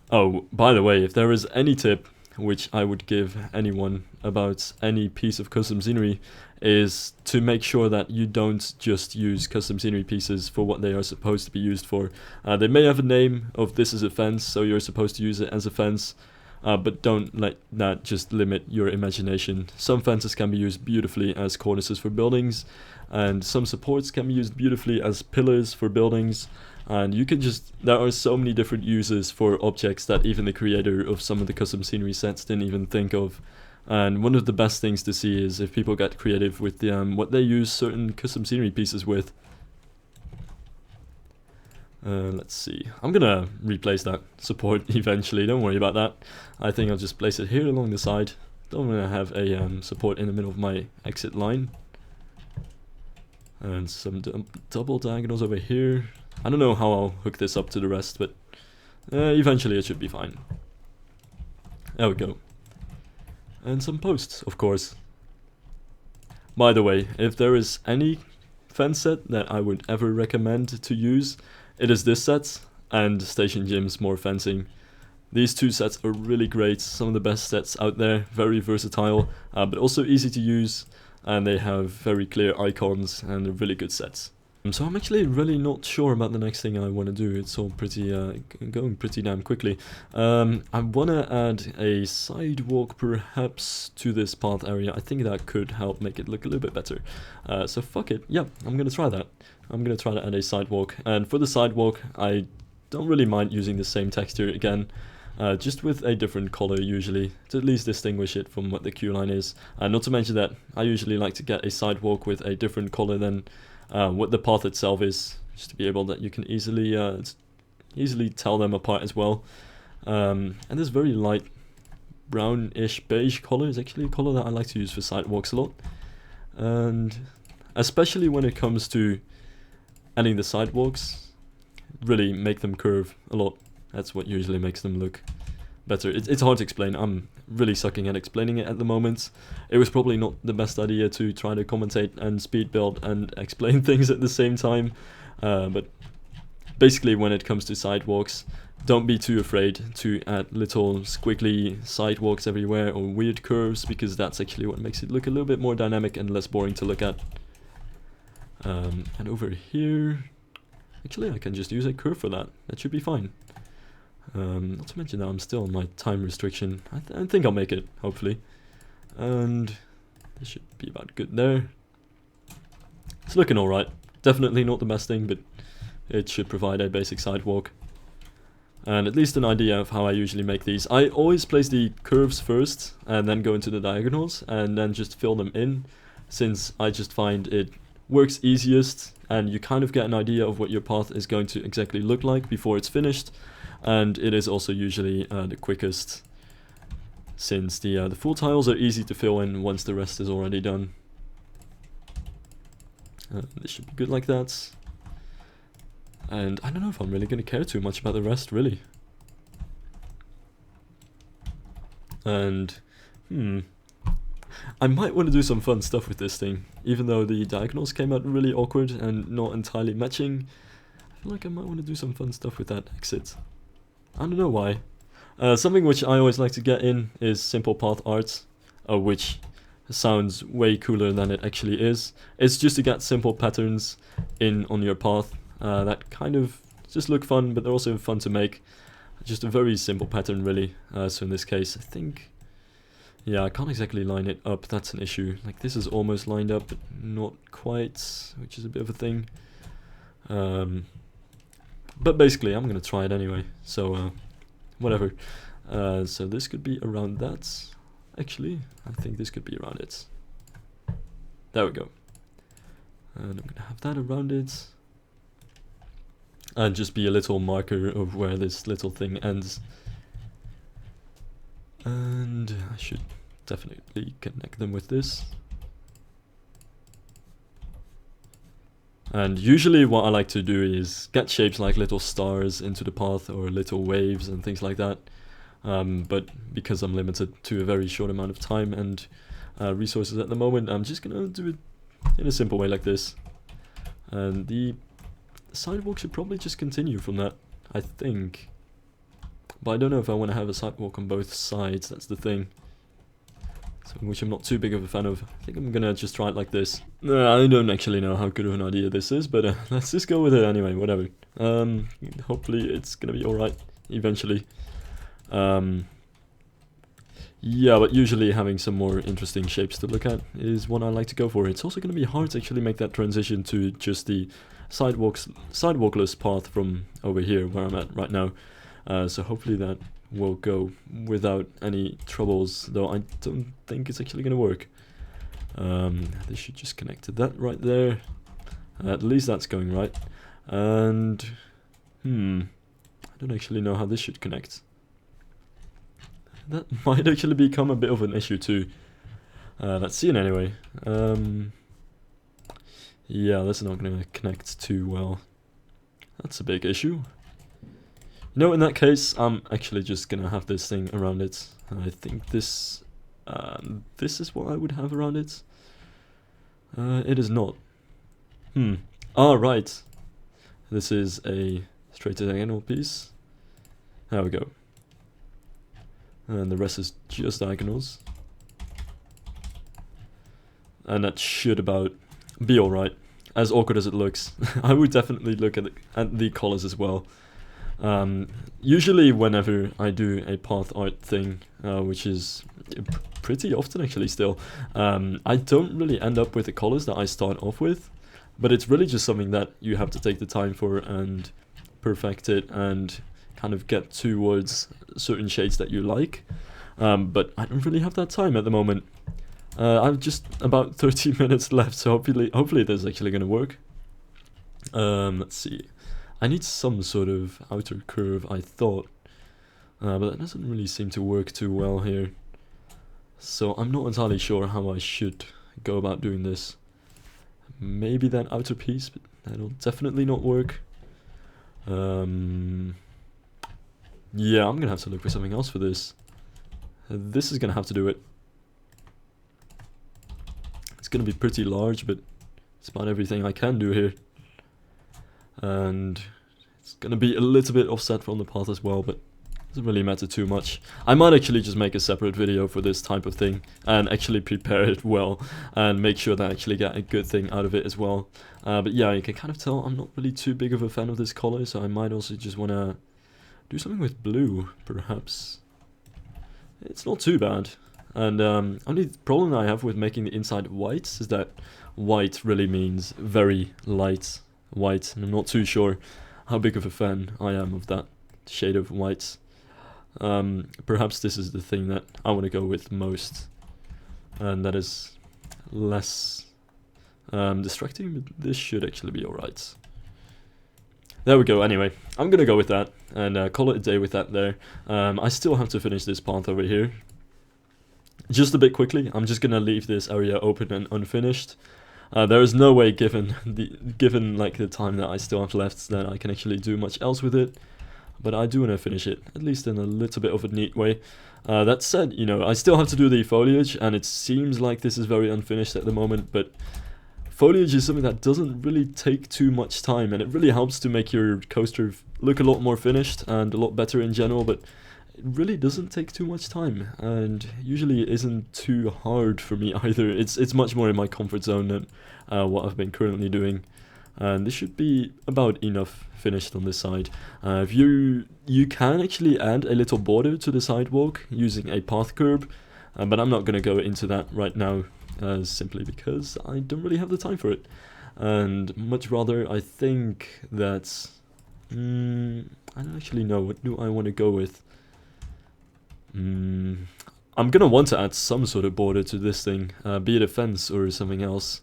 Speaker 1: Oh, by the way, if there is any tip which I would give anyone about any piece of custom scenery, is to make sure that you don't just use custom scenery pieces for what they are supposed to be used for. They may have a name of this is a fence, so you're supposed to use it as a fence, but don't let that just limit your imagination. Some fences can be used beautifully as cornices for buildings, and some supports can be used beautifully as pillars for buildings. And you can just, there are so many different uses for objects that even the creator of some of the custom scenery sets didn't even think of. And one of the best things to see is if people get creative with the, what they use certain custom scenery pieces with. Let's see, I'm gonna replace that support eventually, don't worry about that. I think I'll just place it here along the side. Don't want to have a support in the middle of my exit line. And some double diagonals over here. I don't know how I'll hook this up to the rest, but eventually it should be fine. There we go. And some posts, of course. By the way, if there is any fence set that I would ever recommend to use, it is this set and StationJim's more fencing. These two sets are really great, some of the best sets out there, very versatile, but also easy to use, and they have very clear icons and they're really good sets. So I'm actually really not sure about the next thing I want to do. It's all pretty going pretty damn quickly. I want to add a sidewalk perhaps to this path area. I think that could help make it look a little bit better. So fuck it, yeah, I'm going to try that. I'm going to try to add a sidewalk. And for the sidewalk, I don't really mind using the same texture again. Just with a different color usually, to at least distinguish it from what the queue line is. Not to mention that I usually like to get a sidewalk with a different color than what the path itself is, just to be able that you can easily tell them apart as well. And this very light brownish beige color is actually a color that I like to use for sidewalks a lot. And especially when it comes to adding the sidewalks, really make them curve a lot. That's what usually makes them look better. It's hard to explain. I'm really sucking at explaining it at the moment. It was probably not the best idea to try to commentate and speed build and explain things at the same time. But basically when it comes to sidewalks, don't be too afraid to add little squiggly sidewalks everywhere or weird curves, because that's actually what makes it look a little bit more dynamic and less boring to look at. And over here, actually I can just use a curve for that. That should be fine. Not to mention that I'm still on my time restriction. I think I'll make it, hopefully. And this should be about good there. It's looking alright. Definitely not the best thing, but it should provide a basic sidewalk. And at least an idea of how I usually make these. I always place the curves first, and then go into the diagonals, and then just fill them in, since I just find it works easiest, and you kind of get an idea of what your path is going to exactly look like before it's finished. And it is also usually the quickest, since the full tiles are easy to fill in once the rest is already done. This should be good like that. And I don't know if I'm really going to care too much about the rest, really. And, I might want to do some fun stuff with this thing. Even though the diagonals came out really awkward and not entirely matching, I feel like I might want to do some fun stuff with that exit. I don't know why. Something which I always like to get in is simple path art, which sounds way cooler than it actually is. It's just to get simple patterns in on your path that kind of just look fun, but they're also fun to make. Just a very simple pattern really. So in this case I think, yeah, I can't exactly line it up, that's an issue. Like this is almost lined up but not quite, which is a bit of a thing. But basically I'm gonna try it anyway, so whatever. So this could be around that. Actually, I think this could be around it. There we go. And I'm gonna have that around it. And just be a little marker of where this little thing ends. And I should definitely connect them with this. And usually what I like to do is get shapes like little stars into the path or little waves and things like that. But because I'm limited to a very short amount of time and resources at the moment, I'm just gonna do it in a simple way like this. And the sidewalk should probably just continue from that, I think. But I don't know if I want to have a sidewalk on both sides, that's the thing. So, which I'm not too big of a fan of. I think I'm gonna just try it like this. I don't actually know how good of an idea this is, but let's just go with it anyway, whatever. Hopefully it's gonna be alright eventually. Yeah, but usually having some more interesting shapes to look at is what I like to go for. It's also gonna be hard to actually make that transition to just the sidewalkless path from over here where I'm at right now. So hopefully that will go without any troubles, though I don't think it's actually gonna work. This should just connect to that right there. At least that's going right. And I don't actually know how this should connect. That might actually become a bit of an issue too. Let's see it anyway. Yeah, that's not going to connect too well. That's a big issue. You know, in that case, I'm actually just going to have this thing around it. I think this is what I would have around it. It is not. Ah, right. This is a straight diagonal piece. There we go. And the rest is just diagonals. And that should about be alright. As awkward as it looks. I would definitely look at the colors as well. Usually whenever I do a path art thing, which is pretty often actually still, I don't really end up with the colors that I start off with. But it's really just something that you have to take the time for and perfect it and kind of get towards certain shades that you like. But I don't really have that time at the moment. I've just about 30 minutes left, so hopefully this is actually going to work. Let's see. I need some sort of outer curve, I thought. But that doesn't really seem to work too well here. So I'm not entirely sure how I should go about doing this. Maybe that outer piece, but that'll definitely not work. Yeah, I'm gonna have to look for something else for this. This is gonna have to do it. It's gonna be pretty large, but it's about everything I can do here. And it's gonna be a little bit offset from the path as well, but it doesn't really matter too much. I might actually just make a separate video for this type of thing and actually prepare it well and make sure that I actually get a good thing out of it as well. But yeah, you can kind of tell I'm not really too big of a fan of this color, so I might also just wanna do something with blue, perhaps. It's not too bad. And only problem I have with making the inside white is that white really means very light white, and I'm not too sure how big of a fan I am of that shade of white. Perhaps this is the thing that I want to go with most, and that is less distracting, but this should actually be alright. There we go. Anyway, I'm gonna go with that and call it a day with that there. I still have to finish this path over here. Just a bit quickly, I'm just gonna leave this area open and unfinished. There is no way, given like the time that I still have left, that I can actually do much else with it. But I do want to finish it, at least in a little bit of a neat way. That said, you know, I still have to do the foliage, and it seems like this is very unfinished at the moment, but foliage is something that doesn't really take too much time, and it really helps to make your coaster look a lot more finished and a lot better in general, but it really doesn't take too much time, and usually it isn't too hard for me either. It's much more in my comfort zone than what I've been currently doing. And this should be about enough finished on this side. If you can actually add a little border to the sidewalk using a path curb, but I'm not going to go into that right now, simply because I don't really have the time for it. And much rather, I think that I don't actually know, what do I want to go with. I'm gonna want to add some sort of border to this thing, be it a fence or something else.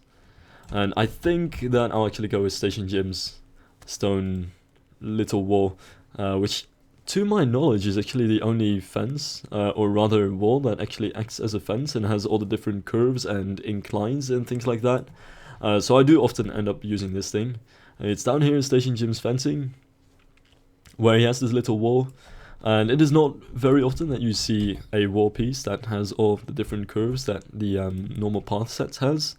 Speaker 1: And I think that I'll actually go with StationJim's stone little wall, which to my knowledge is actually the only fence, or rather wall, that actually acts as a fence and has all the different curves and inclines and things like that. So I do often end up using this thing. It's down here in StationJim's fencing, where he has this little wall. And it is not very often that you see a wall piece that has all of the different curves that the normal path sets has.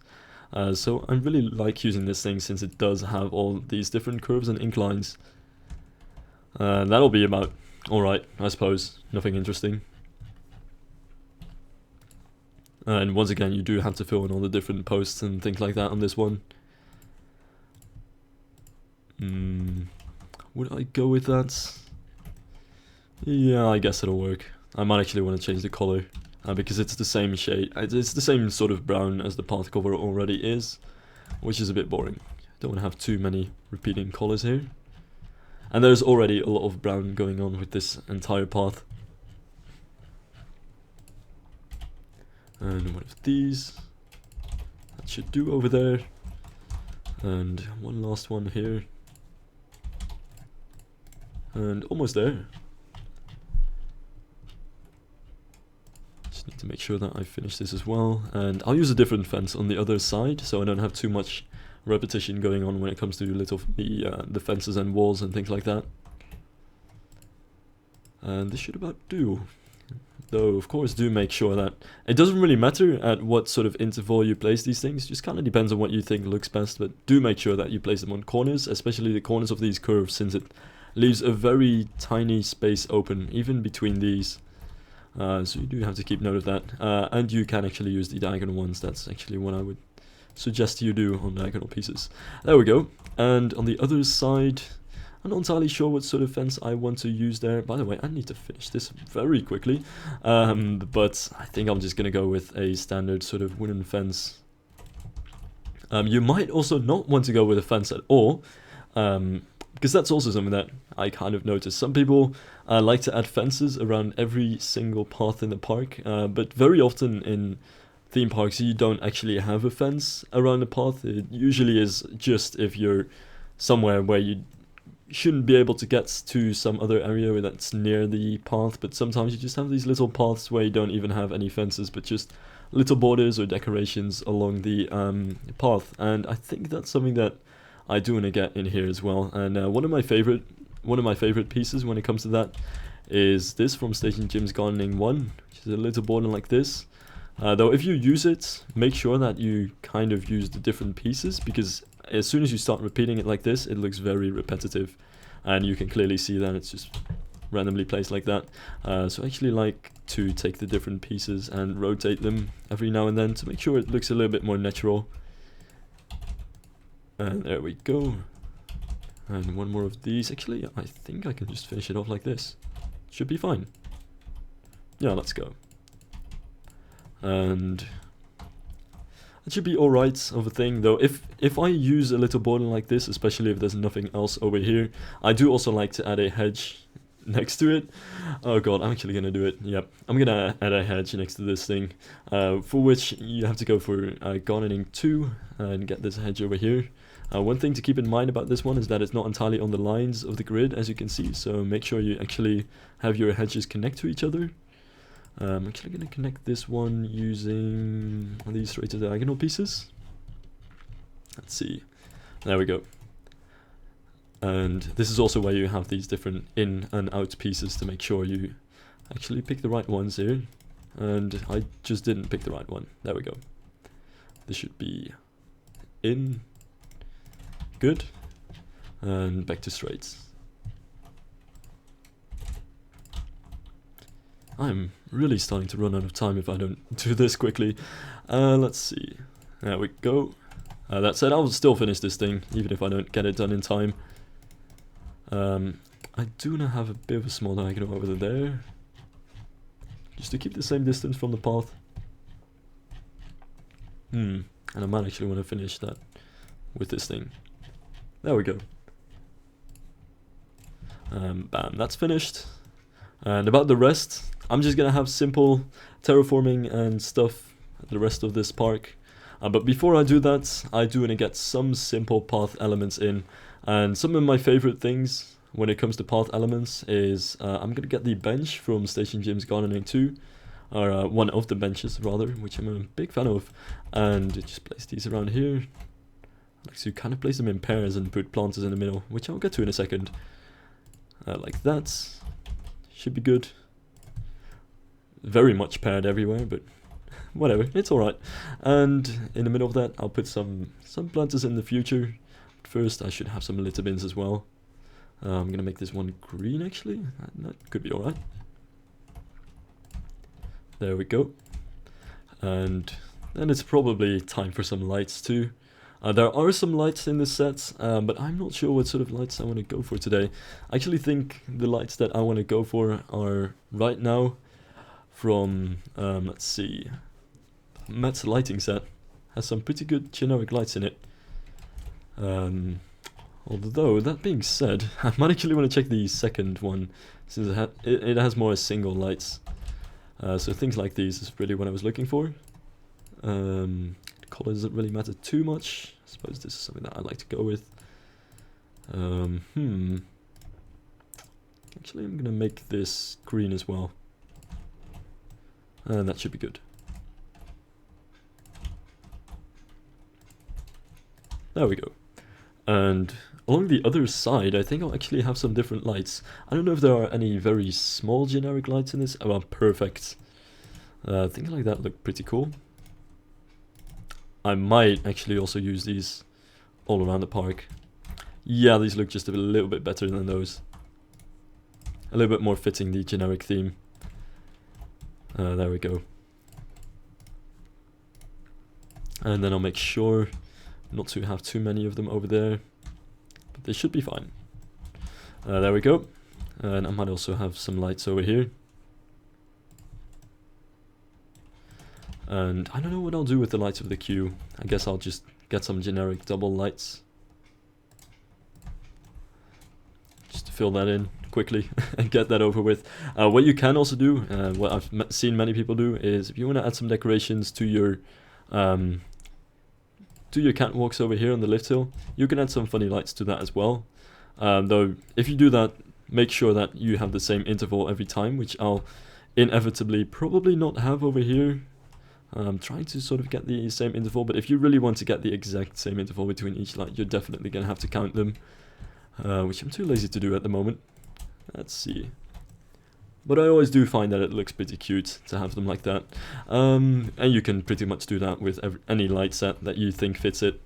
Speaker 1: So I really like using this thing since it does have all these different curves and inclines. That'll be about alright, I suppose. Nothing interesting. And once again, you do have to fill in all the different posts and things like that on this one. Would I go with that? Yeah, I guess it'll work. I might actually want to change the color, because it's the same shade. It's the same sort of brown as the path cover already is, which is a bit boring. Don't want to have too many repeating colors here. And there's already a lot of brown going on with this entire path. And one of these. That should do over there. And one last one here. And almost there. Just need to make sure that I finish this as well. And I'll use a different fence on the other side, so I don't have too much repetition going on when it comes to the fences and walls and things like that. And this should about do. Though, of course, do make sure that it doesn't really matter at what sort of interval you place these things. Just kind of depends on what you think looks best, but do make sure that you place them on corners, especially the corners of these curves, since it leaves a very tiny space open, even between these. So you do have to keep note of that. And you can actually use the diagonal ones. That's actually what I would suggest you do on diagonal pieces. There we go. And on the other side, I'm not entirely sure what sort of fence I want to use there. By the way, I need to finish this very quickly. But I think I'm just going to go with a standard sort of wooden fence. You might also not want to go with a fence at all, because that's also something that I kind of noticed. Some people like to add fences around every single path in the park, but very often in theme parks you don't actually have a fence around the path. It usually is just if you're somewhere where you shouldn't be able to get to some other area that's near the path, but sometimes you just have these little paths where you don't even have any fences, but just little borders or decorations along the path. And I think that's something that I do want to get in here as well. And one of my favorite pieces when it comes to that is this from StationJim's Gardening 1, which is a little border like this. Though if you use it, make sure that you kind of use the different pieces, because as soon as you start repeating it like this, it looks very repetitive, and you can clearly see that it's just randomly placed like that. So I actually like to take the different pieces and rotate them every now and then to make sure it looks a little bit more natural. And there we go. And one more of these. Actually, I think I can just finish it off like this. Should be fine. Yeah, let's go. And it should be alright of a thing, though. If I use a little border like this, especially if there's nothing else over here, I do also like to add a hedge next to it. Oh god, I'm actually gonna do it. Yep, I'm gonna add a hedge next to this thing, for which you have to go for Gardening 2 and get this hedge over here. One thing to keep in mind about this one is that it's not entirely on the lines of the grid, as you can see, so make sure you actually have your hedges connect to each other. I'm actually going to connect this one using these straight to diagonal pieces. Let's see. There we go. And this is also where you have these different in and out pieces to make sure you actually pick the right ones here. And I just didn't pick the right one. There we go. This should be in. Good. And back to straights. I'm really starting to run out of time if I don't do this quickly. Let's see. There we go. That said, I'll still finish this thing, even if I don't get it done in time. I do want to have a bit of a small diagonal over there, just to keep the same distance from the path. And I might actually want to finish that with this thing. There we go. Bam, that's finished. And about the rest, I'm just gonna have simple terraforming and stuff the rest of this park. But before I do that, I do want to get some simple path elements in. And some of my favorite things when it comes to path elements is I'm gonna get the bench from StationJim's Gardening 2, or one of the benches rather, which I'm a big fan of, and just place these around here. I like to kind of place them in pairs and put planters in the middle, which I'll get to in a second. Like that, should be good. Very much paired everywhere, but whatever, it's alright. And in the middle of that, I'll put some planters in the future. But first, I should have some litter bins as well. I'm gonna make this one green actually. That could be alright. There we go. And then it's probably time for some lights too. There are some lights in this set, but I'm not sure what sort of lights I want to go for today. I actually think the lights that I want to go for are right now from, let's see, Matt's lighting set. Has some pretty good generic lights in it. Although, that being said, I might actually want to check the second one, since it has more single lights. So things like these is really what I was looking for. Color doesn't really matter too much. I suppose this is something that I like to go with. Actually, I'm gonna make this green as well. And that should be good. There we go. And along the other side, I think I'll actually have some different lights. I don't know if there are any very small generic lights in this. Oh, perfect. Things like that look pretty cool. I might actually also use these all around the park. Yeah, these look just a little bit better than those. A little bit more fitting the generic theme. There we go. And then I'll make sure not to have too many of them over there. But they should be fine. There we go. And I might also have some lights over here. And I don't know what I'll do with the lights of the queue. I guess I'll just get some generic double lights. Just to fill that in quickly and get that over with. What you can also do, what I've seen many people do, is if you want to add some decorations to your catwalks over here on the lift hill, you can add some funny lights to that as well. Though, if you do that, make sure that you have the same interval every time, which I'll inevitably probably not have over here. I'm trying to sort of get the same interval, but if you really want to get the exact same interval between each light, you're definitely going to have to count them, which I'm too lazy to do at the moment. Let's see. But I always do find that it looks pretty cute to have them like that. And you can pretty much do that with any light set that you think fits it.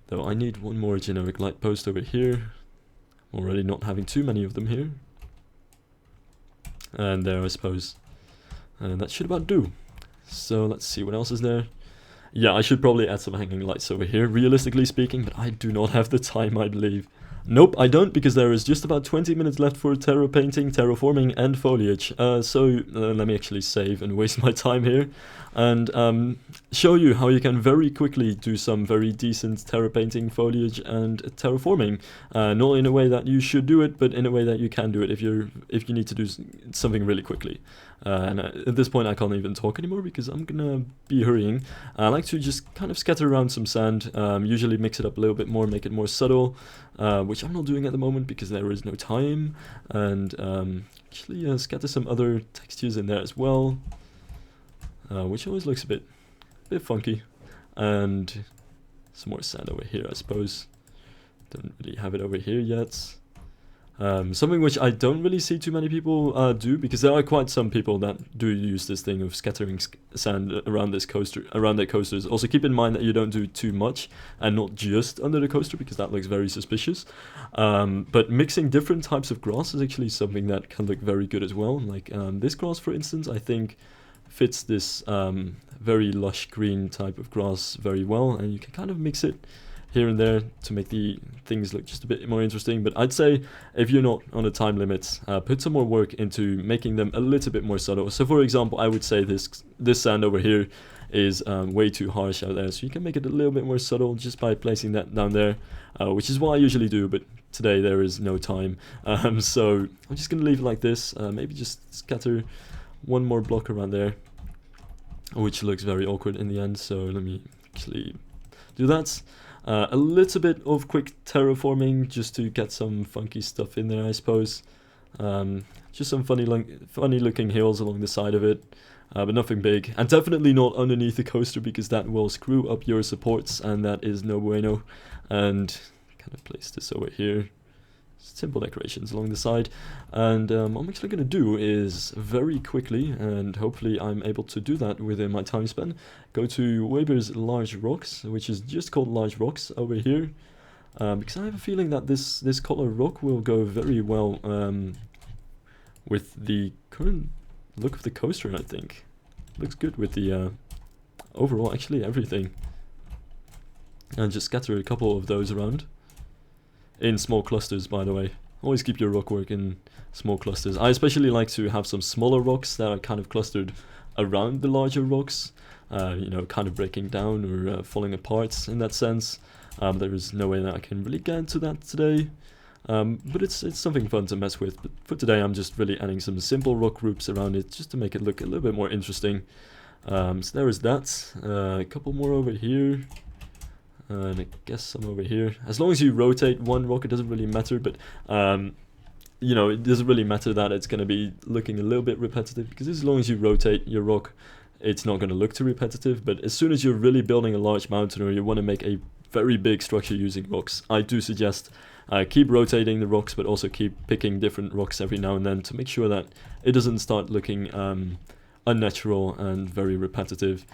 Speaker 1: Though I need one more generic light post over here. I'm already not having too many of them here. And there, I suppose. And that should about do. So let's see, what else is there? Yeah, I should probably add some hanging lights over here, realistically speaking, but I do not have the time, I believe. Nope, I don't, because there is just about 20 minutes left for terra painting, terraforming, and foliage. So let me actually save and waste my time here, and show you how you can very quickly do some very decent terra painting, foliage, and terraforming. Not in a way that you should do it, but in a way that you can do it if you need to do something really quickly. And at this point I can't even talk anymore because I'm gonna be hurrying. I like to just kind of scatter around some sand, usually mix it up a little bit more, make it more subtle, which I'm not doing at the moment because there is no time, and actually scatter some other textures in there as well, which always looks a bit funky, and some more sand over here, I suppose. Don't really have it over here yet. Something which I don't really see too many people do, because there are quite some people that do use this thing of scattering sand around this coaster, around their coasters. Also keep in mind that you don't do too much, and not just under the coaster, because that looks very suspicious. But mixing different types of grass is actually something that can look very good as well. Like this grass, for instance, I think fits this very lush green type of grass very well, and you can kind of mix it here and there to make the things look just a bit more interesting. But I'd say if you're not on a time limit, put some more work into making them a little bit more subtle. So for example, I would say this sand over here is way too harsh out there, so you can make it a little bit more subtle just by placing that down there, which is what I usually do, but today there is no time. So I'm just gonna leave it like this, maybe just scatter one more block around there, which looks very awkward in the end, so let me actually do that. A little bit of quick terraforming just to get some funky stuff in there, I suppose. Just some funny looking hills along the side of it, but nothing big, and definitely not underneath the coaster, because that will screw up your supports, and that is no bueno. And kind of place this over here, simple decorations along the side. And what I'm actually going to do is very quickly, and hopefully I'm able to do that within my time span, go to Weber's Large Rocks, which is just called Large Rocks over here, because I have a feeling that this color rock will go very well with the current look of the coaster. I think looks good with the overall, actually everything. And just scatter a couple of those around in small clusters, by the way. Always keep your rock work in small clusters. I especially like to have some smaller rocks that are kind of clustered around the larger rocks, you know, kind of breaking down or falling apart in that sense. There is no way that I can really get into that today, but it's something fun to mess with. But for today I'm just really adding some simple rock groups around it just to make it look a little bit more interesting. So there is that. A couple more over here. And I guess some over here. As long as you rotate one rock, it doesn't really matter, but you know, it doesn't really matter that it's going to be looking a little bit repetitive, because as long as you rotate your rock, it's not going to look too repetitive. But as soon as you're really building a large mountain, or you want to make a very big structure using rocks, I do suggest keep rotating the rocks, but also keep picking different rocks every now and then to make sure that it doesn't start looking unnatural and very repetitive.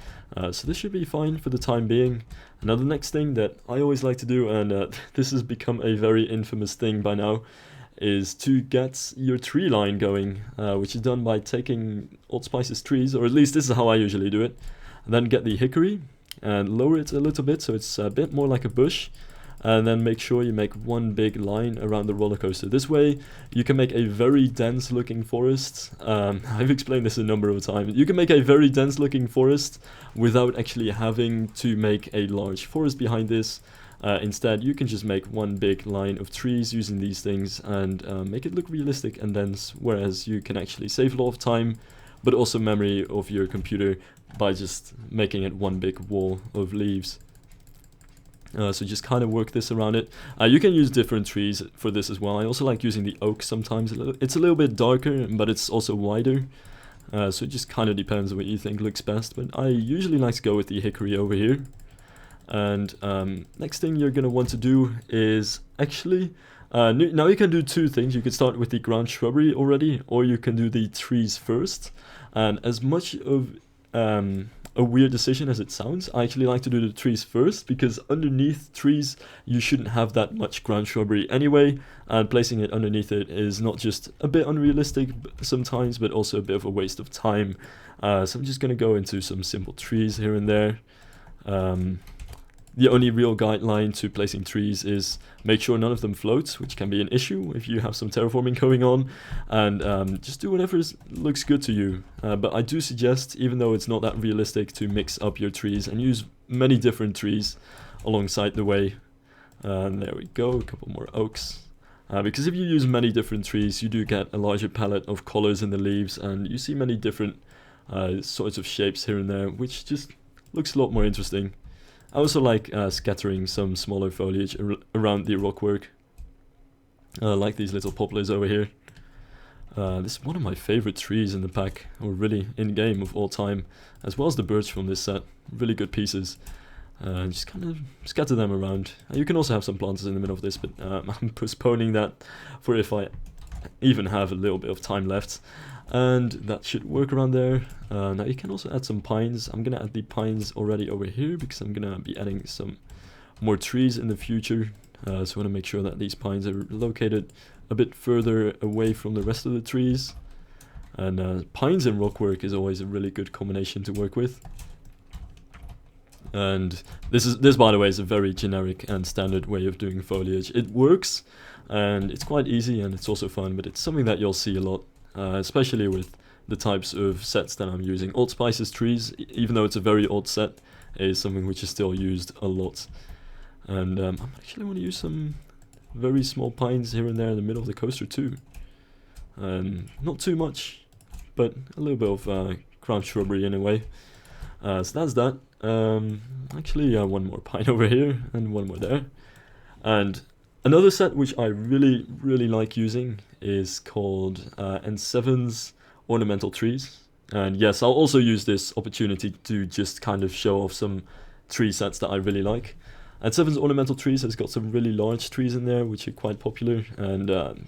Speaker 1: So this should be fine for the time being. Another next thing that I always like to do, and this has become a very infamous thing by now, is to get your tree line going, which is done by taking Old Spice's trees, or at least this is how I usually do it, and then get the hickory and lower it a little bit so it's a bit more like a bush, and then make sure you make one big line around the roller coaster. This way you can make a very dense looking forest. I've explained this a number of times. You can make a very dense looking forest without actually having to make a large forest behind this. Instead, you can just make one big line of trees using these things and make it look realistic and dense, whereas you can actually save a lot of time, but also memory of your computer by just making it one big wall of leaves. So just kind of work this around it. You can use different trees for this as well. I also like using the oak sometimes. It's a little bit darker, but it's also wider. So it just kind of depends on what you think looks best. But I usually like to go with the hickory over here. And next thing you're going to want to do is actually... now you can do two things. You can start with the ground shrubbery already, or you can do the trees first. And as much of... a weird decision as it sounds, I actually like to do the trees first, because underneath trees you shouldn't have that much ground shrubbery anyway, and placing it underneath it is not just a bit unrealistic sometimes, but also a bit of a waste of time. So I'm just going to go into some simple trees here and there. The only real guideline to placing trees is make sure none of them float, which can be an issue if you have some terraforming going on, and just do whatever looks good to you. But I do suggest, even though it's not that realistic, to mix up your trees and use many different trees alongside the way. And there we go, a couple more oaks. Because if you use many different trees, you do get a larger palette of colors in the leaves, and you see many different sorts of shapes here and there, which just looks a lot more interesting. I also like scattering some smaller foliage around the rockwork, like these little poplars over here. This is one of my favorite trees in the pack, or really in-game of all time, as well as the birch from this set. Really good pieces. Just kind of scatter them around. You can also have some planters in the middle of this, but I'm postponing that for if I even have a little bit of time left. And that should work around there. Now you can also add some pines. I'm gonna add the pines already over here because I'm gonna be adding some more trees in the future. So I want to make sure that these pines are located a bit further away from the rest of the trees. And pines and rockwork is always a really good combination to work with. And this by the way is a very generic and standard way of doing foliage. It works, and it's quite easy, and it's also fun, but it's something that you'll see a lot, especially with the types of sets that I'm using. Old Spice's trees, even though it's a very old set, is something which is still used a lot. And I actually want to use some very small pines here and there in the middle of the coaster too. Not too much, but a little bit of ground shrubbery in a way. So that's that. Actually, one more pine over here and one more there. And another set which I really like using is called N7's Ornamental Trees. And yes, I'll also use this opportunity to just kind of show off some tree sets that I really like. N7's Ornamental Trees has got some really large trees in there which are quite popular, and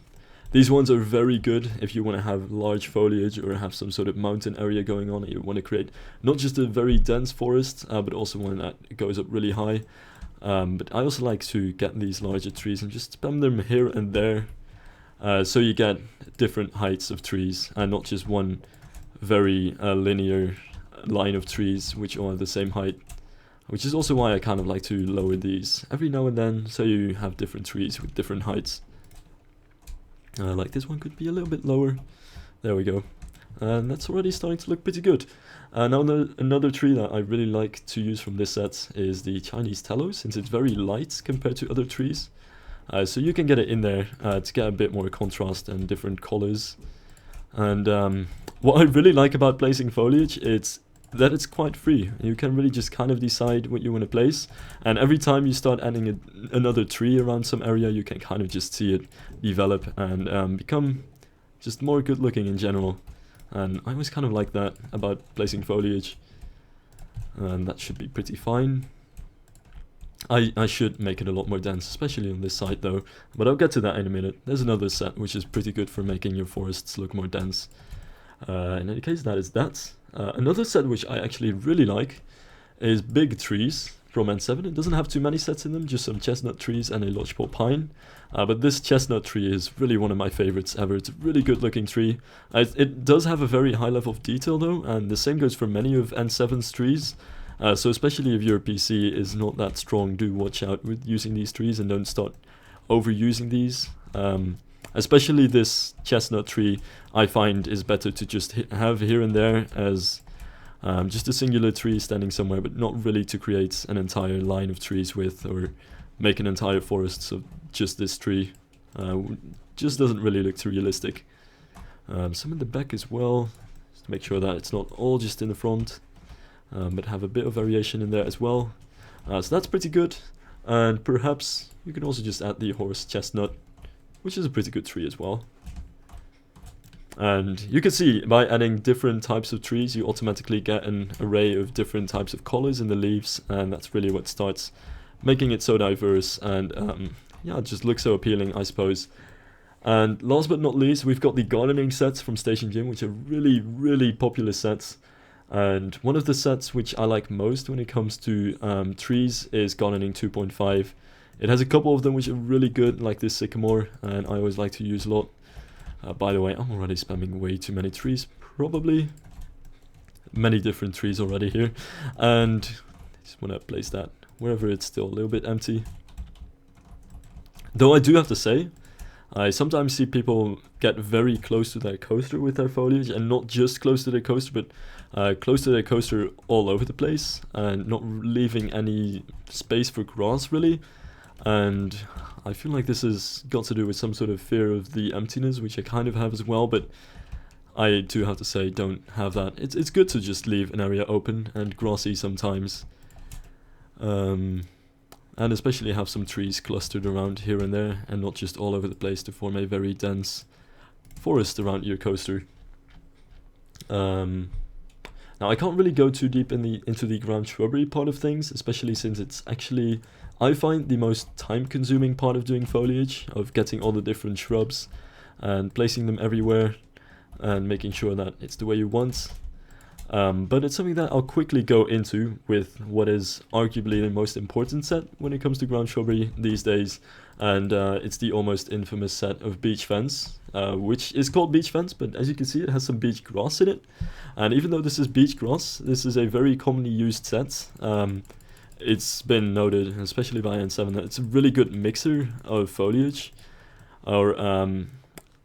Speaker 1: these ones are very good if you want to have large foliage or have some sort of mountain area going on. You want to create not just a very dense forest, but also one that goes up really high. But I also like to get these larger trees and just spam them here and there, so you get different heights of trees and not just one very linear line of trees which are the same height. Which is also why I kind of like to lower these every now and then, so you have different trees with different heights. Like this one could be a little bit lower. There we go. And that's already starting to look pretty good. Now another tree that I really like to use from this set is the Chinese tallow, since it's very light compared to other trees. So you can get it in there to get a bit more contrast and different colors. And what I really like about placing foliage, it's that it's quite free. You can really just kind of decide what you want to place, and every time you start adding another tree around some area, you can kind of just see it develop and become just more good looking in general. And I always kind of like that about placing foliage, and that should be pretty fine. I should make it a lot more dense, especially on this side though, but I'll get to that in a minute. There's another set which is pretty good for making your forests look more dense. In any case, that is that. Another set which I actually really like is big trees from N7. It doesn't have too many sets in them, just some chestnut trees and a lodgepole pine. But this chestnut tree is really one of my favorites ever. It's a really good looking tree. It does have a very high level of detail though, and the same goes for many of N7's trees. So especially if your PC is not that strong, do watch out with using these trees and don't start overusing these. Especially this chestnut tree, I find is better to just have here and there as just a singular tree standing somewhere, but not really to create an entire line of trees with, or make an entire forest of just this tree. Just doesn't really look too realistic. Some in the back as well, just to make sure that it's not all just in the front, but have a bit of variation in there as well. So that's pretty good, and perhaps you can also just add the horse chestnut, which is a pretty good tree as well. And you can see by adding different types of trees, you automatically get an array of different types of colors in the leaves, and that's really what starts making it so diverse, and yeah, it just looks so appealing, I suppose. And last but not least, we've got the gardening sets from StationJim, which are really popular sets. And one of the sets which I like most when it comes to trees is Gardening 2.5. It has a couple of them which are really good, like this sycamore, and I always like to use a lot. By the way, I'm already spamming way too many trees, probably. Many different trees already here. And I just want to place that wherever it's still a little bit empty. Though I do have to say, I sometimes see people get very close to their coaster with their foliage, and not just close to their coaster, but close to their coaster all over the place, and not leaving any space for grass really. And I feel like this has got to do with some sort of fear of the emptiness, which I kind of have as well, but I do have to say, don't have that. It's good to just leave an area open and grassy sometimes. And especially have some trees clustered around here and there, and not just all over the place to form a very dense forest around your coaster. Now I can't really go too deep into the ground shrubbery part of things, especially since it's actually, I find, the most time-consuming part of doing foliage, of getting all the different shrubs and placing them everywhere and making sure that it's the way you want. But it's something that I'll quickly go into with what is arguably the most important set when it comes to ground shrubbery these days, and it's the almost infamous set of beach fence, which is called beach fence, but as you can see it has some beach grass in it. And even though this is beach grass, this is a very commonly used set. It's been noted, especially by N7, that it's a really good mixer of foliage.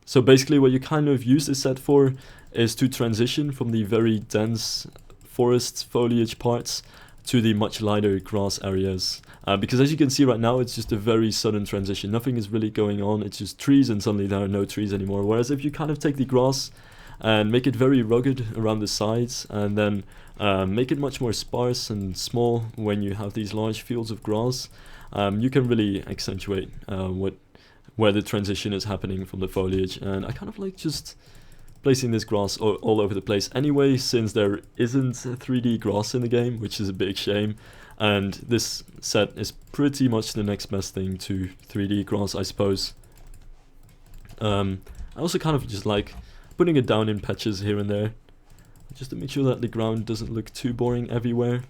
Speaker 1: So basically what you kind of use this set for is to transition from the very dense forest foliage parts to the much lighter grass areas. Because as you can see right now, it's just a very sudden transition. Nothing is really going on, it's just trees, and suddenly there are no trees anymore. Whereas if you kind of take the grass and make it very rugged around the sides, and then make it much more sparse and small when you have these large fields of grass, you can really accentuate where the transition is happening from the foliage. And I kind of like just placing this grass all over the place anyway, since there isn't 3D grass in the game, which is a big shame. And this set is pretty much the next best thing to 3D grass, I suppose. I also kind of just like putting it down in patches here and there, just to make sure that the ground doesn't look too boring everywhere.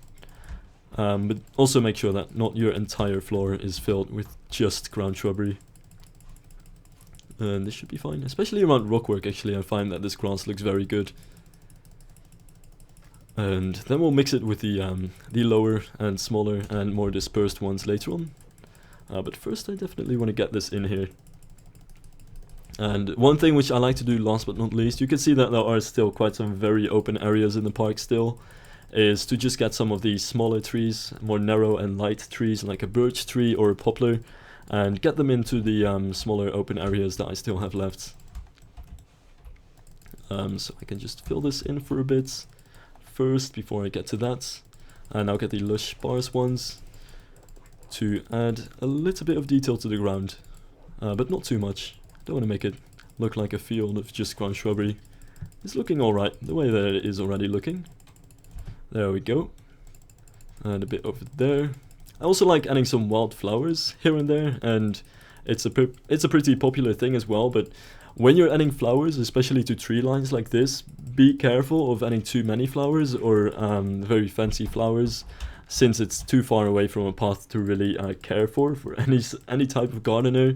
Speaker 1: But also make sure that not your entire floor is filled with just ground shrubbery. And this should be fine, especially around rockwork. Actually, I find that this grass looks very good. And then we'll mix it with the lower and smaller and more dispersed ones later on. But first I definitely want to get this in here. And one thing which I like to do last but not least, you can see that there are still quite some very open areas in the park still, is to just get some of these smaller trees, more narrow and light trees like a birch tree or a poplar, and get them into the smaller open areas that I still have left. So I can just fill this in for a bit first before I get to that. And I'll get the lush sparse ones to add a little bit of detail to the ground, but not too much. Don't want to make it look like a field of just ground shrubbery. It's looking alright, the way that it is already looking. There we go. And a bit over there. I also like adding some wildflowers here and there, and it's a pretty popular thing as well. But when you're adding flowers, especially to tree lines like this, be careful of adding too many flowers or very fancy flowers, since it's too far away from a path to really care for any type of gardener.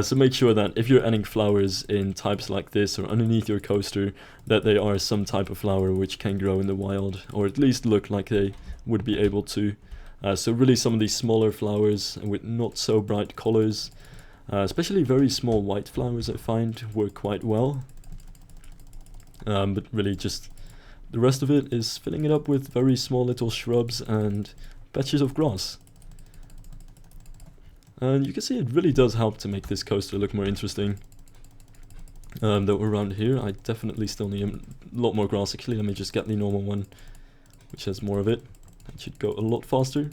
Speaker 1: So make sure that if you're adding flowers in types like this or underneath your coaster, that they are some type of flower which can grow in the wild, or at least look like they would be able to. So really some of these smaller flowers with not so bright colors, especially very small white flowers, I find work quite well. But really just the rest of it is filling it up with very small little shrubs and patches of grass. And you can see it really does help to make this coaster look more interesting. Though around here I definitely still need a lot more grass. Actually, let me just get the normal one, which has more of it. That should go a lot faster.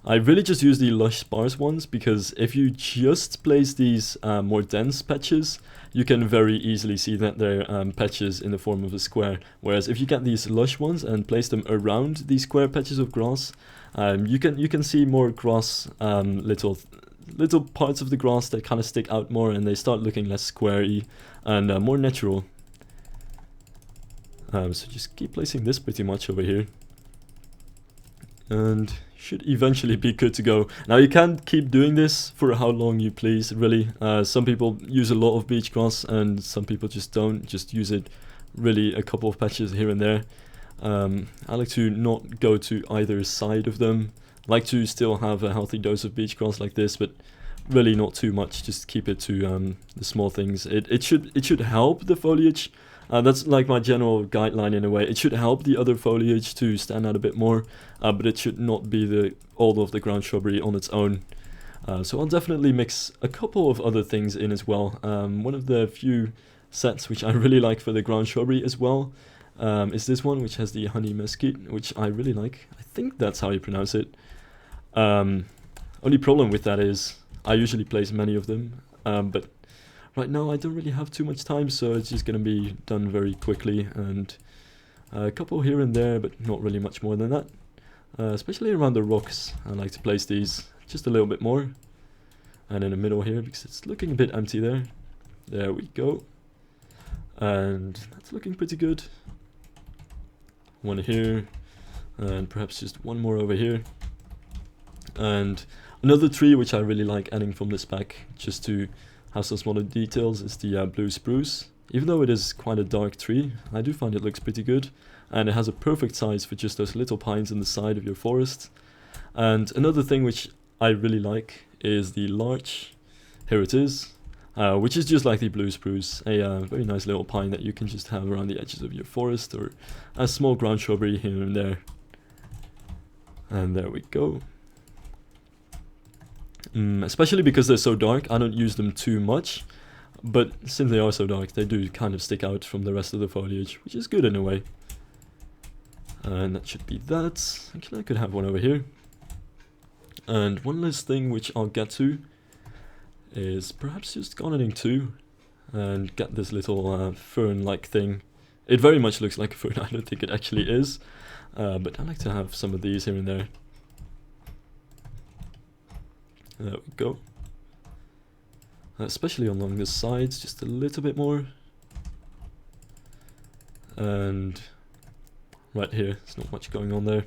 Speaker 1: I really just use the lush sparse ones, because if you just place these more dense patches, you can very easily see that they're patches in the form of a square. Whereas if you get these lush ones and place them around these square patches of grass, you can see more grass, little parts of the grass that kind of stick out more, and they start looking less squarey and more natural. So just keep placing this pretty much over here, and should eventually be good to go. Now you can keep doing this for how long you please, really. Some people use a lot of beach grass and some people just don't, just use it really a couple of patches here and there. I like to not go to either side of them. I like to still have a healthy dose of beach grass like this, but really not too much, just keep it to the small things. It should help the foliage. That's like my general guideline in a way. It should help the other foliage to stand out a bit more, but it should not be all of the ground shrubbery on its own. So I'll definitely mix a couple of other things in as well. One of the few sets which I really like for the ground shrubbery as well is this one, which has the honey mesquite, which I really like. I think that's how you pronounce it. Only problem with that is I usually place many of them, but right now I don't really have too much time, so it's just going to be done very quickly, and a couple here and there, but not really much more than that. Especially around the rocks, I like to place these just a little bit more. And in the middle here, because it's looking a bit empty there. There we go. And that's looking pretty good. one here, and perhaps just one more over here. And another tree which I really like adding from this pack, just to have some smaller details, is the blue spruce. Even though it is quite a dark tree, I do find it looks pretty good, and it has a perfect size for just those little pines in the side of your forest. And another thing which I really like is the larch. Here it is, which is just like the blue spruce, a very nice little pine that you can just have around the edges of your forest, or a small ground shrubbery here and there. And there we go. Especially because they're so dark, I don't use them too much, but since they are so dark, they do kind of stick out from the rest of the foliage, which is good in a way. And that should be that. Actually, I could have one over here. And one last thing which I'll get to is perhaps just gardening too, and get this little fern-like thing. It very much looks like a fern, I don't think it actually is, but I like to have some of these here and there. There we go. Especially along the sides, just a little bit more. And right here, there's not much going on there.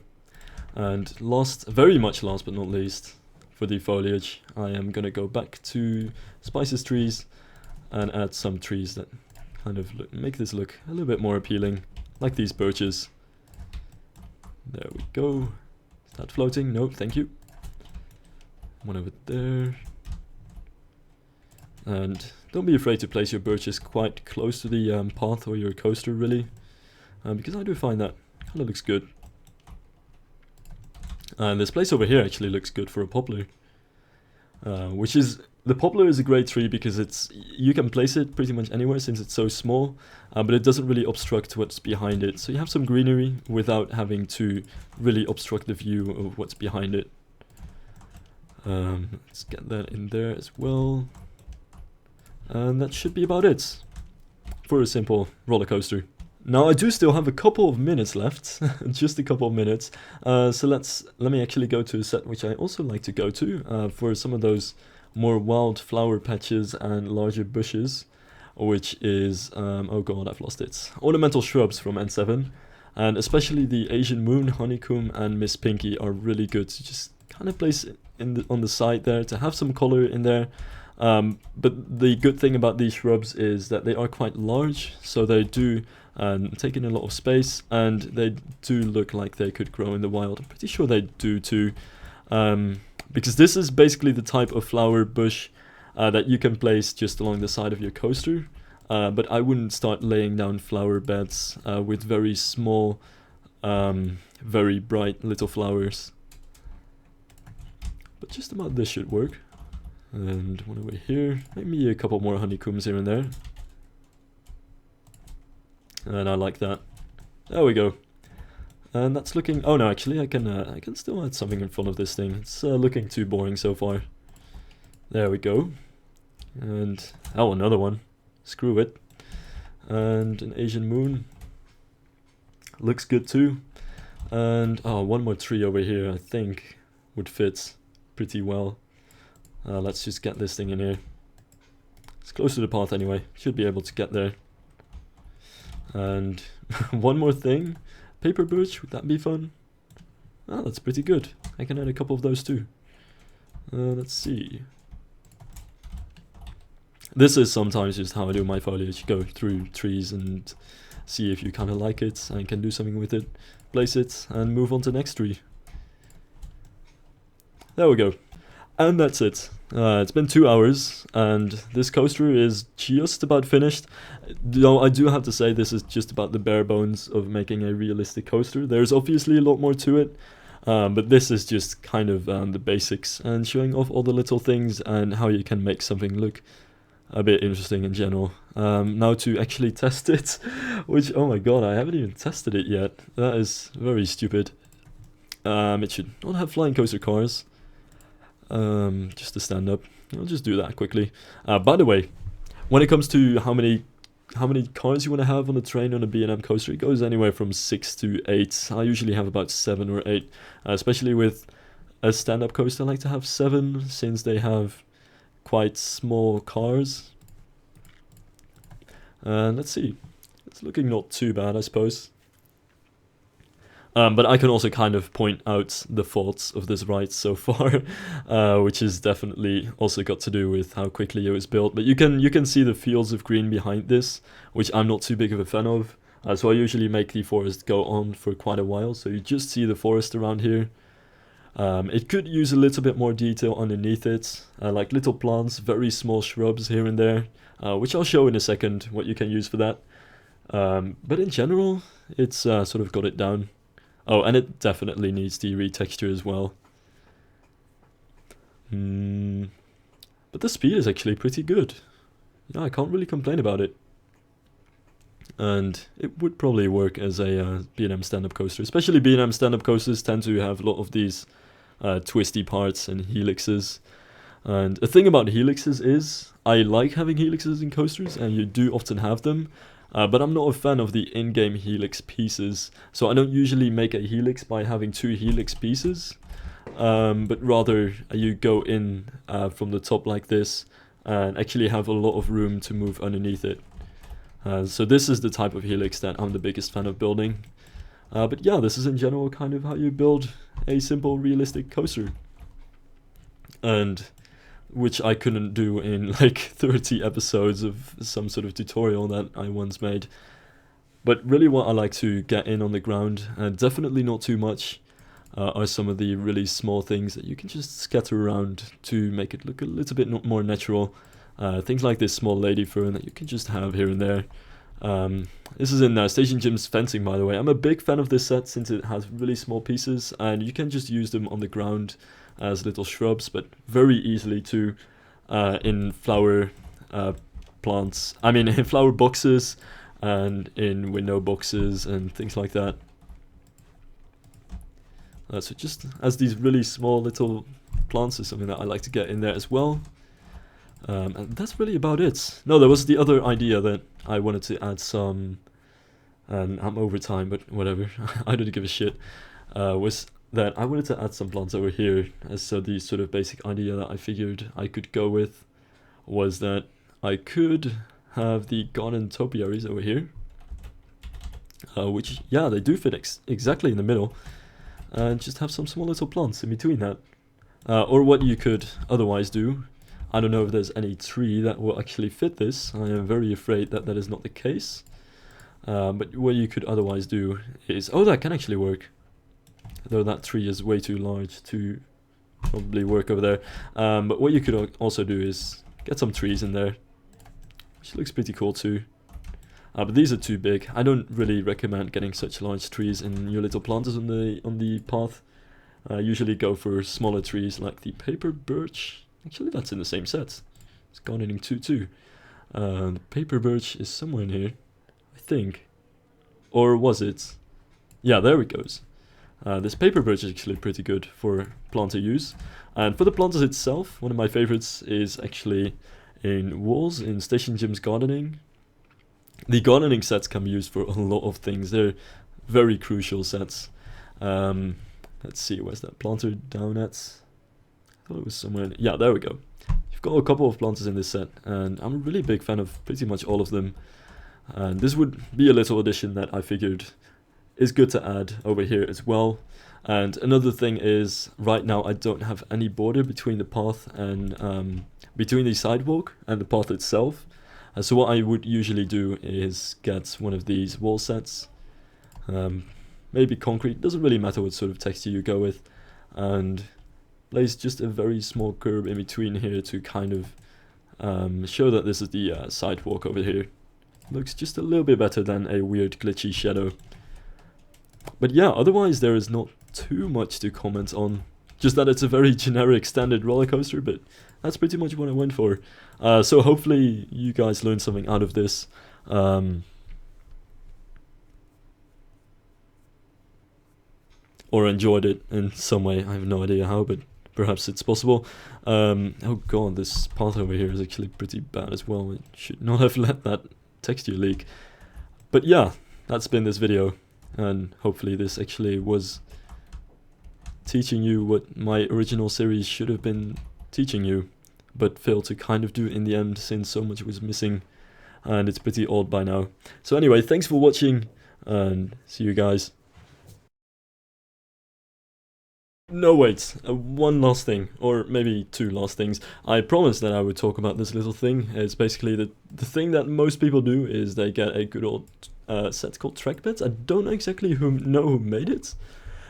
Speaker 1: And last, very much last but not least, for the foliage, I am going to go back to Spices trees and add some trees that kind of make this look a little bit more appealing, like these birches. There we go. Is that floating? No, thank you. One over there. And don't be afraid to place your birches quite close to the path or your coaster, really, because I do find that kind of looks good. And this place over here actually looks good for a poplar, which is, the poplar is a great tree because you can place it pretty much anywhere since it's so small, but it doesn't really obstruct what's behind it. So you have some greenery without having to really obstruct the view of what's behind it. Let's get that in there as well. And that should be about it for a simple roller coaster. Now I do still have a couple of minutes left, just a couple of minutes, so let me actually go to a set which I also like to go to for some of those more wild flower patches and larger bushes, which is, oh god, I've lost it, ornamental shrubs from N7, and especially the Asian Moon, Honeycomb and Miss Pinky are really good to just kind of place on the side there to have some color in there. But the good thing about these shrubs is that they are quite large, so they do take in a lot of space, and they do look like they could grow in the wild. I'm pretty sure they do too, because this is basically the type of flower bush that you can place just along the side of your coaster, but I wouldn't start laying down flower beds with very small, very bright little flowers. But just about this should work. And one over here, maybe a couple more honeycombs here and there. And I like that. There we go. And that's looking, oh no, actually I can still add something in front of this thing. It's looking too boring so far. There we go. And, oh, another one. Screw it. And an Asian moon. Looks good too. And, oh, one more tree over here I think would fit pretty well. Let's just get this thing in here. It's close to the path anyway. Should be able to get there. And one more thing. Paper birch, would that be fun? Ah, that's pretty good. I can add a couple of those too. Let's see. This is sometimes just how I do my foliage. Go through trees and see if you kind of like it and can do something with it. Place it and move on to the next tree. There we go. And that's it. It's been 2 hours, and this coaster is just about finished. Though I do have to say this is just about the bare bones of making a realistic coaster. There's obviously a lot more to it, but this is just kind of the basics and showing off all the little things and how you can make something look a bit interesting in general. Now to actually test it, which, oh my god, I haven't even tested it yet. That is very stupid. It should not have flying coaster cars. Just to stand up. I'll just do that quickly. By the way, when it comes to how many cars you want to have on a train on a B&M coaster, it goes anywhere from 6 to 8. I usually have about 7 or 8, especially with a stand-up coaster. I like to have 7 since they have quite small cars. And let's see, it's looking not too bad, I suppose. But I can also kind of point out the faults of this ride so far, which is definitely also got to do with how quickly it was built. But you can see the fields of green behind this, which I'm not too big of a fan of. So I usually make the forest go on for quite a while, so you just see the forest around here. It could use a little bit more detail underneath it, like little plants, very small shrubs here and there, which I'll show in a second what you can use for that. But in general, it's sort of got it down. Oh, and it definitely needs the retexture as well. But the speed is actually pretty good. Yeah, I can't really complain about it. And it would probably work as a B&M stand-up coaster. Especially B&M stand-up coasters tend to have a lot of these twisty parts and helixes. And the thing about helixes is, I like having helixes in coasters, and you do often have them. But I'm not a fan of the in-game helix pieces, so I don't usually make a helix by having 2 helix pieces, but rather you go in from the top like this and actually have a lot of room to move underneath it. So this is the type of helix that I'm the biggest fan of building. But yeah, this is in general kind of how you build a simple realistic coaster. And which I couldn't do in like 30 episodes of some sort of tutorial that I once made. But really what I like to get in on the ground, and definitely not too much, are some of the really small things that you can just scatter around to make it look a little bit more natural. Things like this small lady fern that you can just have here and there. This is in StationJim's fencing, by the way. I'm a big fan of this set since it has really small pieces, and you can just use them on the ground as little shrubs, but very easily too in flower plants. I mean, in flower boxes and in window boxes and things like that. So just as these really small little plants is something that I like to get in there as well. And that's really about it. No, there was the other idea that I wanted to add some, and I'm over time, but whatever, I don't give a shit, was that I wanted to add some plants over here. So the sort of basic idea that I figured I could go with was that I could have the garden topiaries over here, which, yeah, they do fit exactly in the middle, and just have some small little plants in between that. Or what you could otherwise do, I don't know if there's any tree that will actually fit this. I am very afraid that that is not the case. But what you could otherwise do is, oh, that can actually work. Though that tree is way too large to probably work over there. But what you could also do is get some trees in there, which looks pretty cool too. But these are too big. I don't really recommend getting such large trees in your little planters on the path. Usually go for smaller trees like the paper birch. Actually, that's in the same set. It's gardening 2 too. The paper birch is somewhere in here, I think. Or was it? Yeah, there it goes. This paper birch is actually pretty good for planter use. And for the planters itself, one of my favorites is actually in walls in StationJim's gardening. The gardening sets can be used for a lot of things. They're very crucial sets. Let's see, where's that planter down at? I thought it was somewhere. Yeah, there we go. You've got a couple of planters in this set, and I'm a really big fan of pretty much all of them. And this would be a little addition that I figured is good to add over here as well. And another thing is, right now I don't have any border between the path and between the sidewalk and the path itself. So what I would usually do is get one of these wall sets, maybe concrete, doesn't really matter what sort of texture you go with, and place just a very small curb in between here to kind of show that this is the sidewalk over here. Looks just a little bit better than a weird glitchy shadow. But yeah, otherwise there is not too much to comment on. Just that it's a very generic standard roller coaster, but that's pretty much what I went for. So hopefully you guys learned something out of this. Or enjoyed it in some way. I have no idea how, but perhaps it's possible. Oh god, this path over here is actually pretty bad as well. It should not have let that texture leak. But yeah, that's been this video. And hopefully this actually was teaching you what my original series should have been teaching you, but failed to kind of do in the end since so much was missing and it's pretty old by now. So anyway, thanks for watching and see you guys. No, wait, one last thing, or maybe two last things. I promised that I would talk about this little thing. It's basically the thing that most people do is they get a good old set called track beds. I don't exactly know who made it,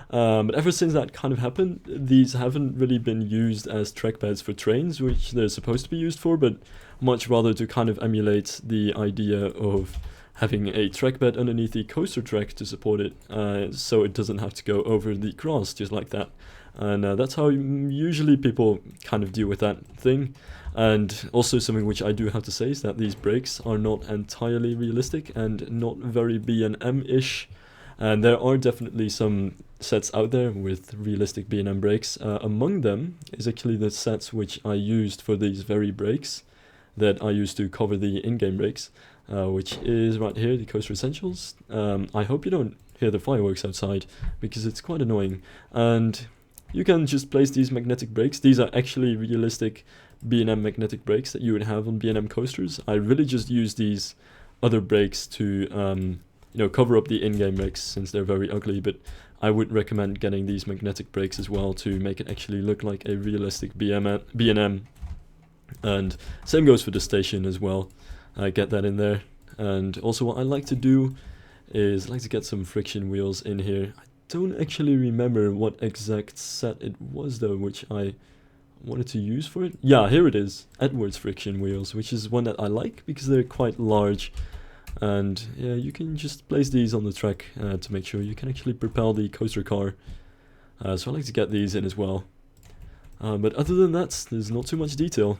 Speaker 1: but ever since that kind of happened, these haven't really been used as track beds for trains, which they're supposed to be used for, but much rather to kind of emulate the idea of having a track bed underneath the coaster track to support it, so it doesn't have to go over the grass just like that. And that's how usually people kind of deal with that thing. And also something which I do have to say is that these brakes are not entirely realistic and not very B&M-ish. And there are definitely some sets out there with realistic B&M brakes. Among them is actually the sets which I used for these very brakes that I used to cover the in-game brakes. Which is right here, the Coaster Essentials. I hope you don't hear the fireworks outside, because it's quite annoying. And you can just place these magnetic brakes. These are actually realistic B&M magnetic brakes that you would have on B&M coasters. I really just use these other brakes to cover up the in-game brakes, since they're very ugly, but I would recommend getting these magnetic brakes as well to make it actually look like a realistic B&M. And same goes for the station as well. Get that in there. And also what I like to do is I like to get some friction wheels in here. I don't actually remember what exact set it was though, which I wanted to use for it. Yeah, here it is, Edwards friction wheels, which is one that I like because they're quite large. And yeah, you can just place these on the track to make sure you can actually propel the coaster car. So I like to get these in as well. But other than that, there's not too much detail.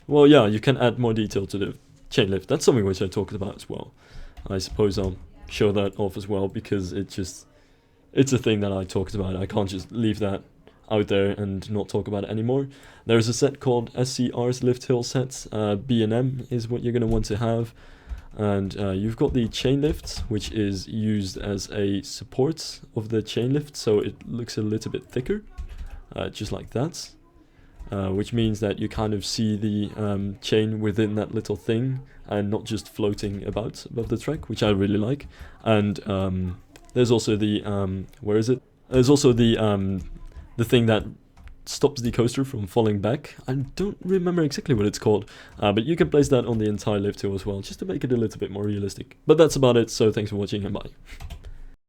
Speaker 1: Well, yeah, you can add more detail to the chain lift. That's something which I talked about as well. I suppose I'll show that off as well, because it's a thing that I talked about. I can't just leave that out there and not talk about it anymore. There's a set called SCR's Lift Hill set. B&M is what you're going to want to have. And you've got the chain lift, which is used as a support of the chain lift, so it looks a little bit thicker, just like that. Which means that you kind of see the chain within that little thing and not just floating about above the track, which I really like. And there's also the There's also the thing that stops the coaster from falling back. I don't remember exactly what it's called, but you can place that on the entire lift hill as well, just to make it a little bit more realistic. But that's about it, so thanks for watching and bye.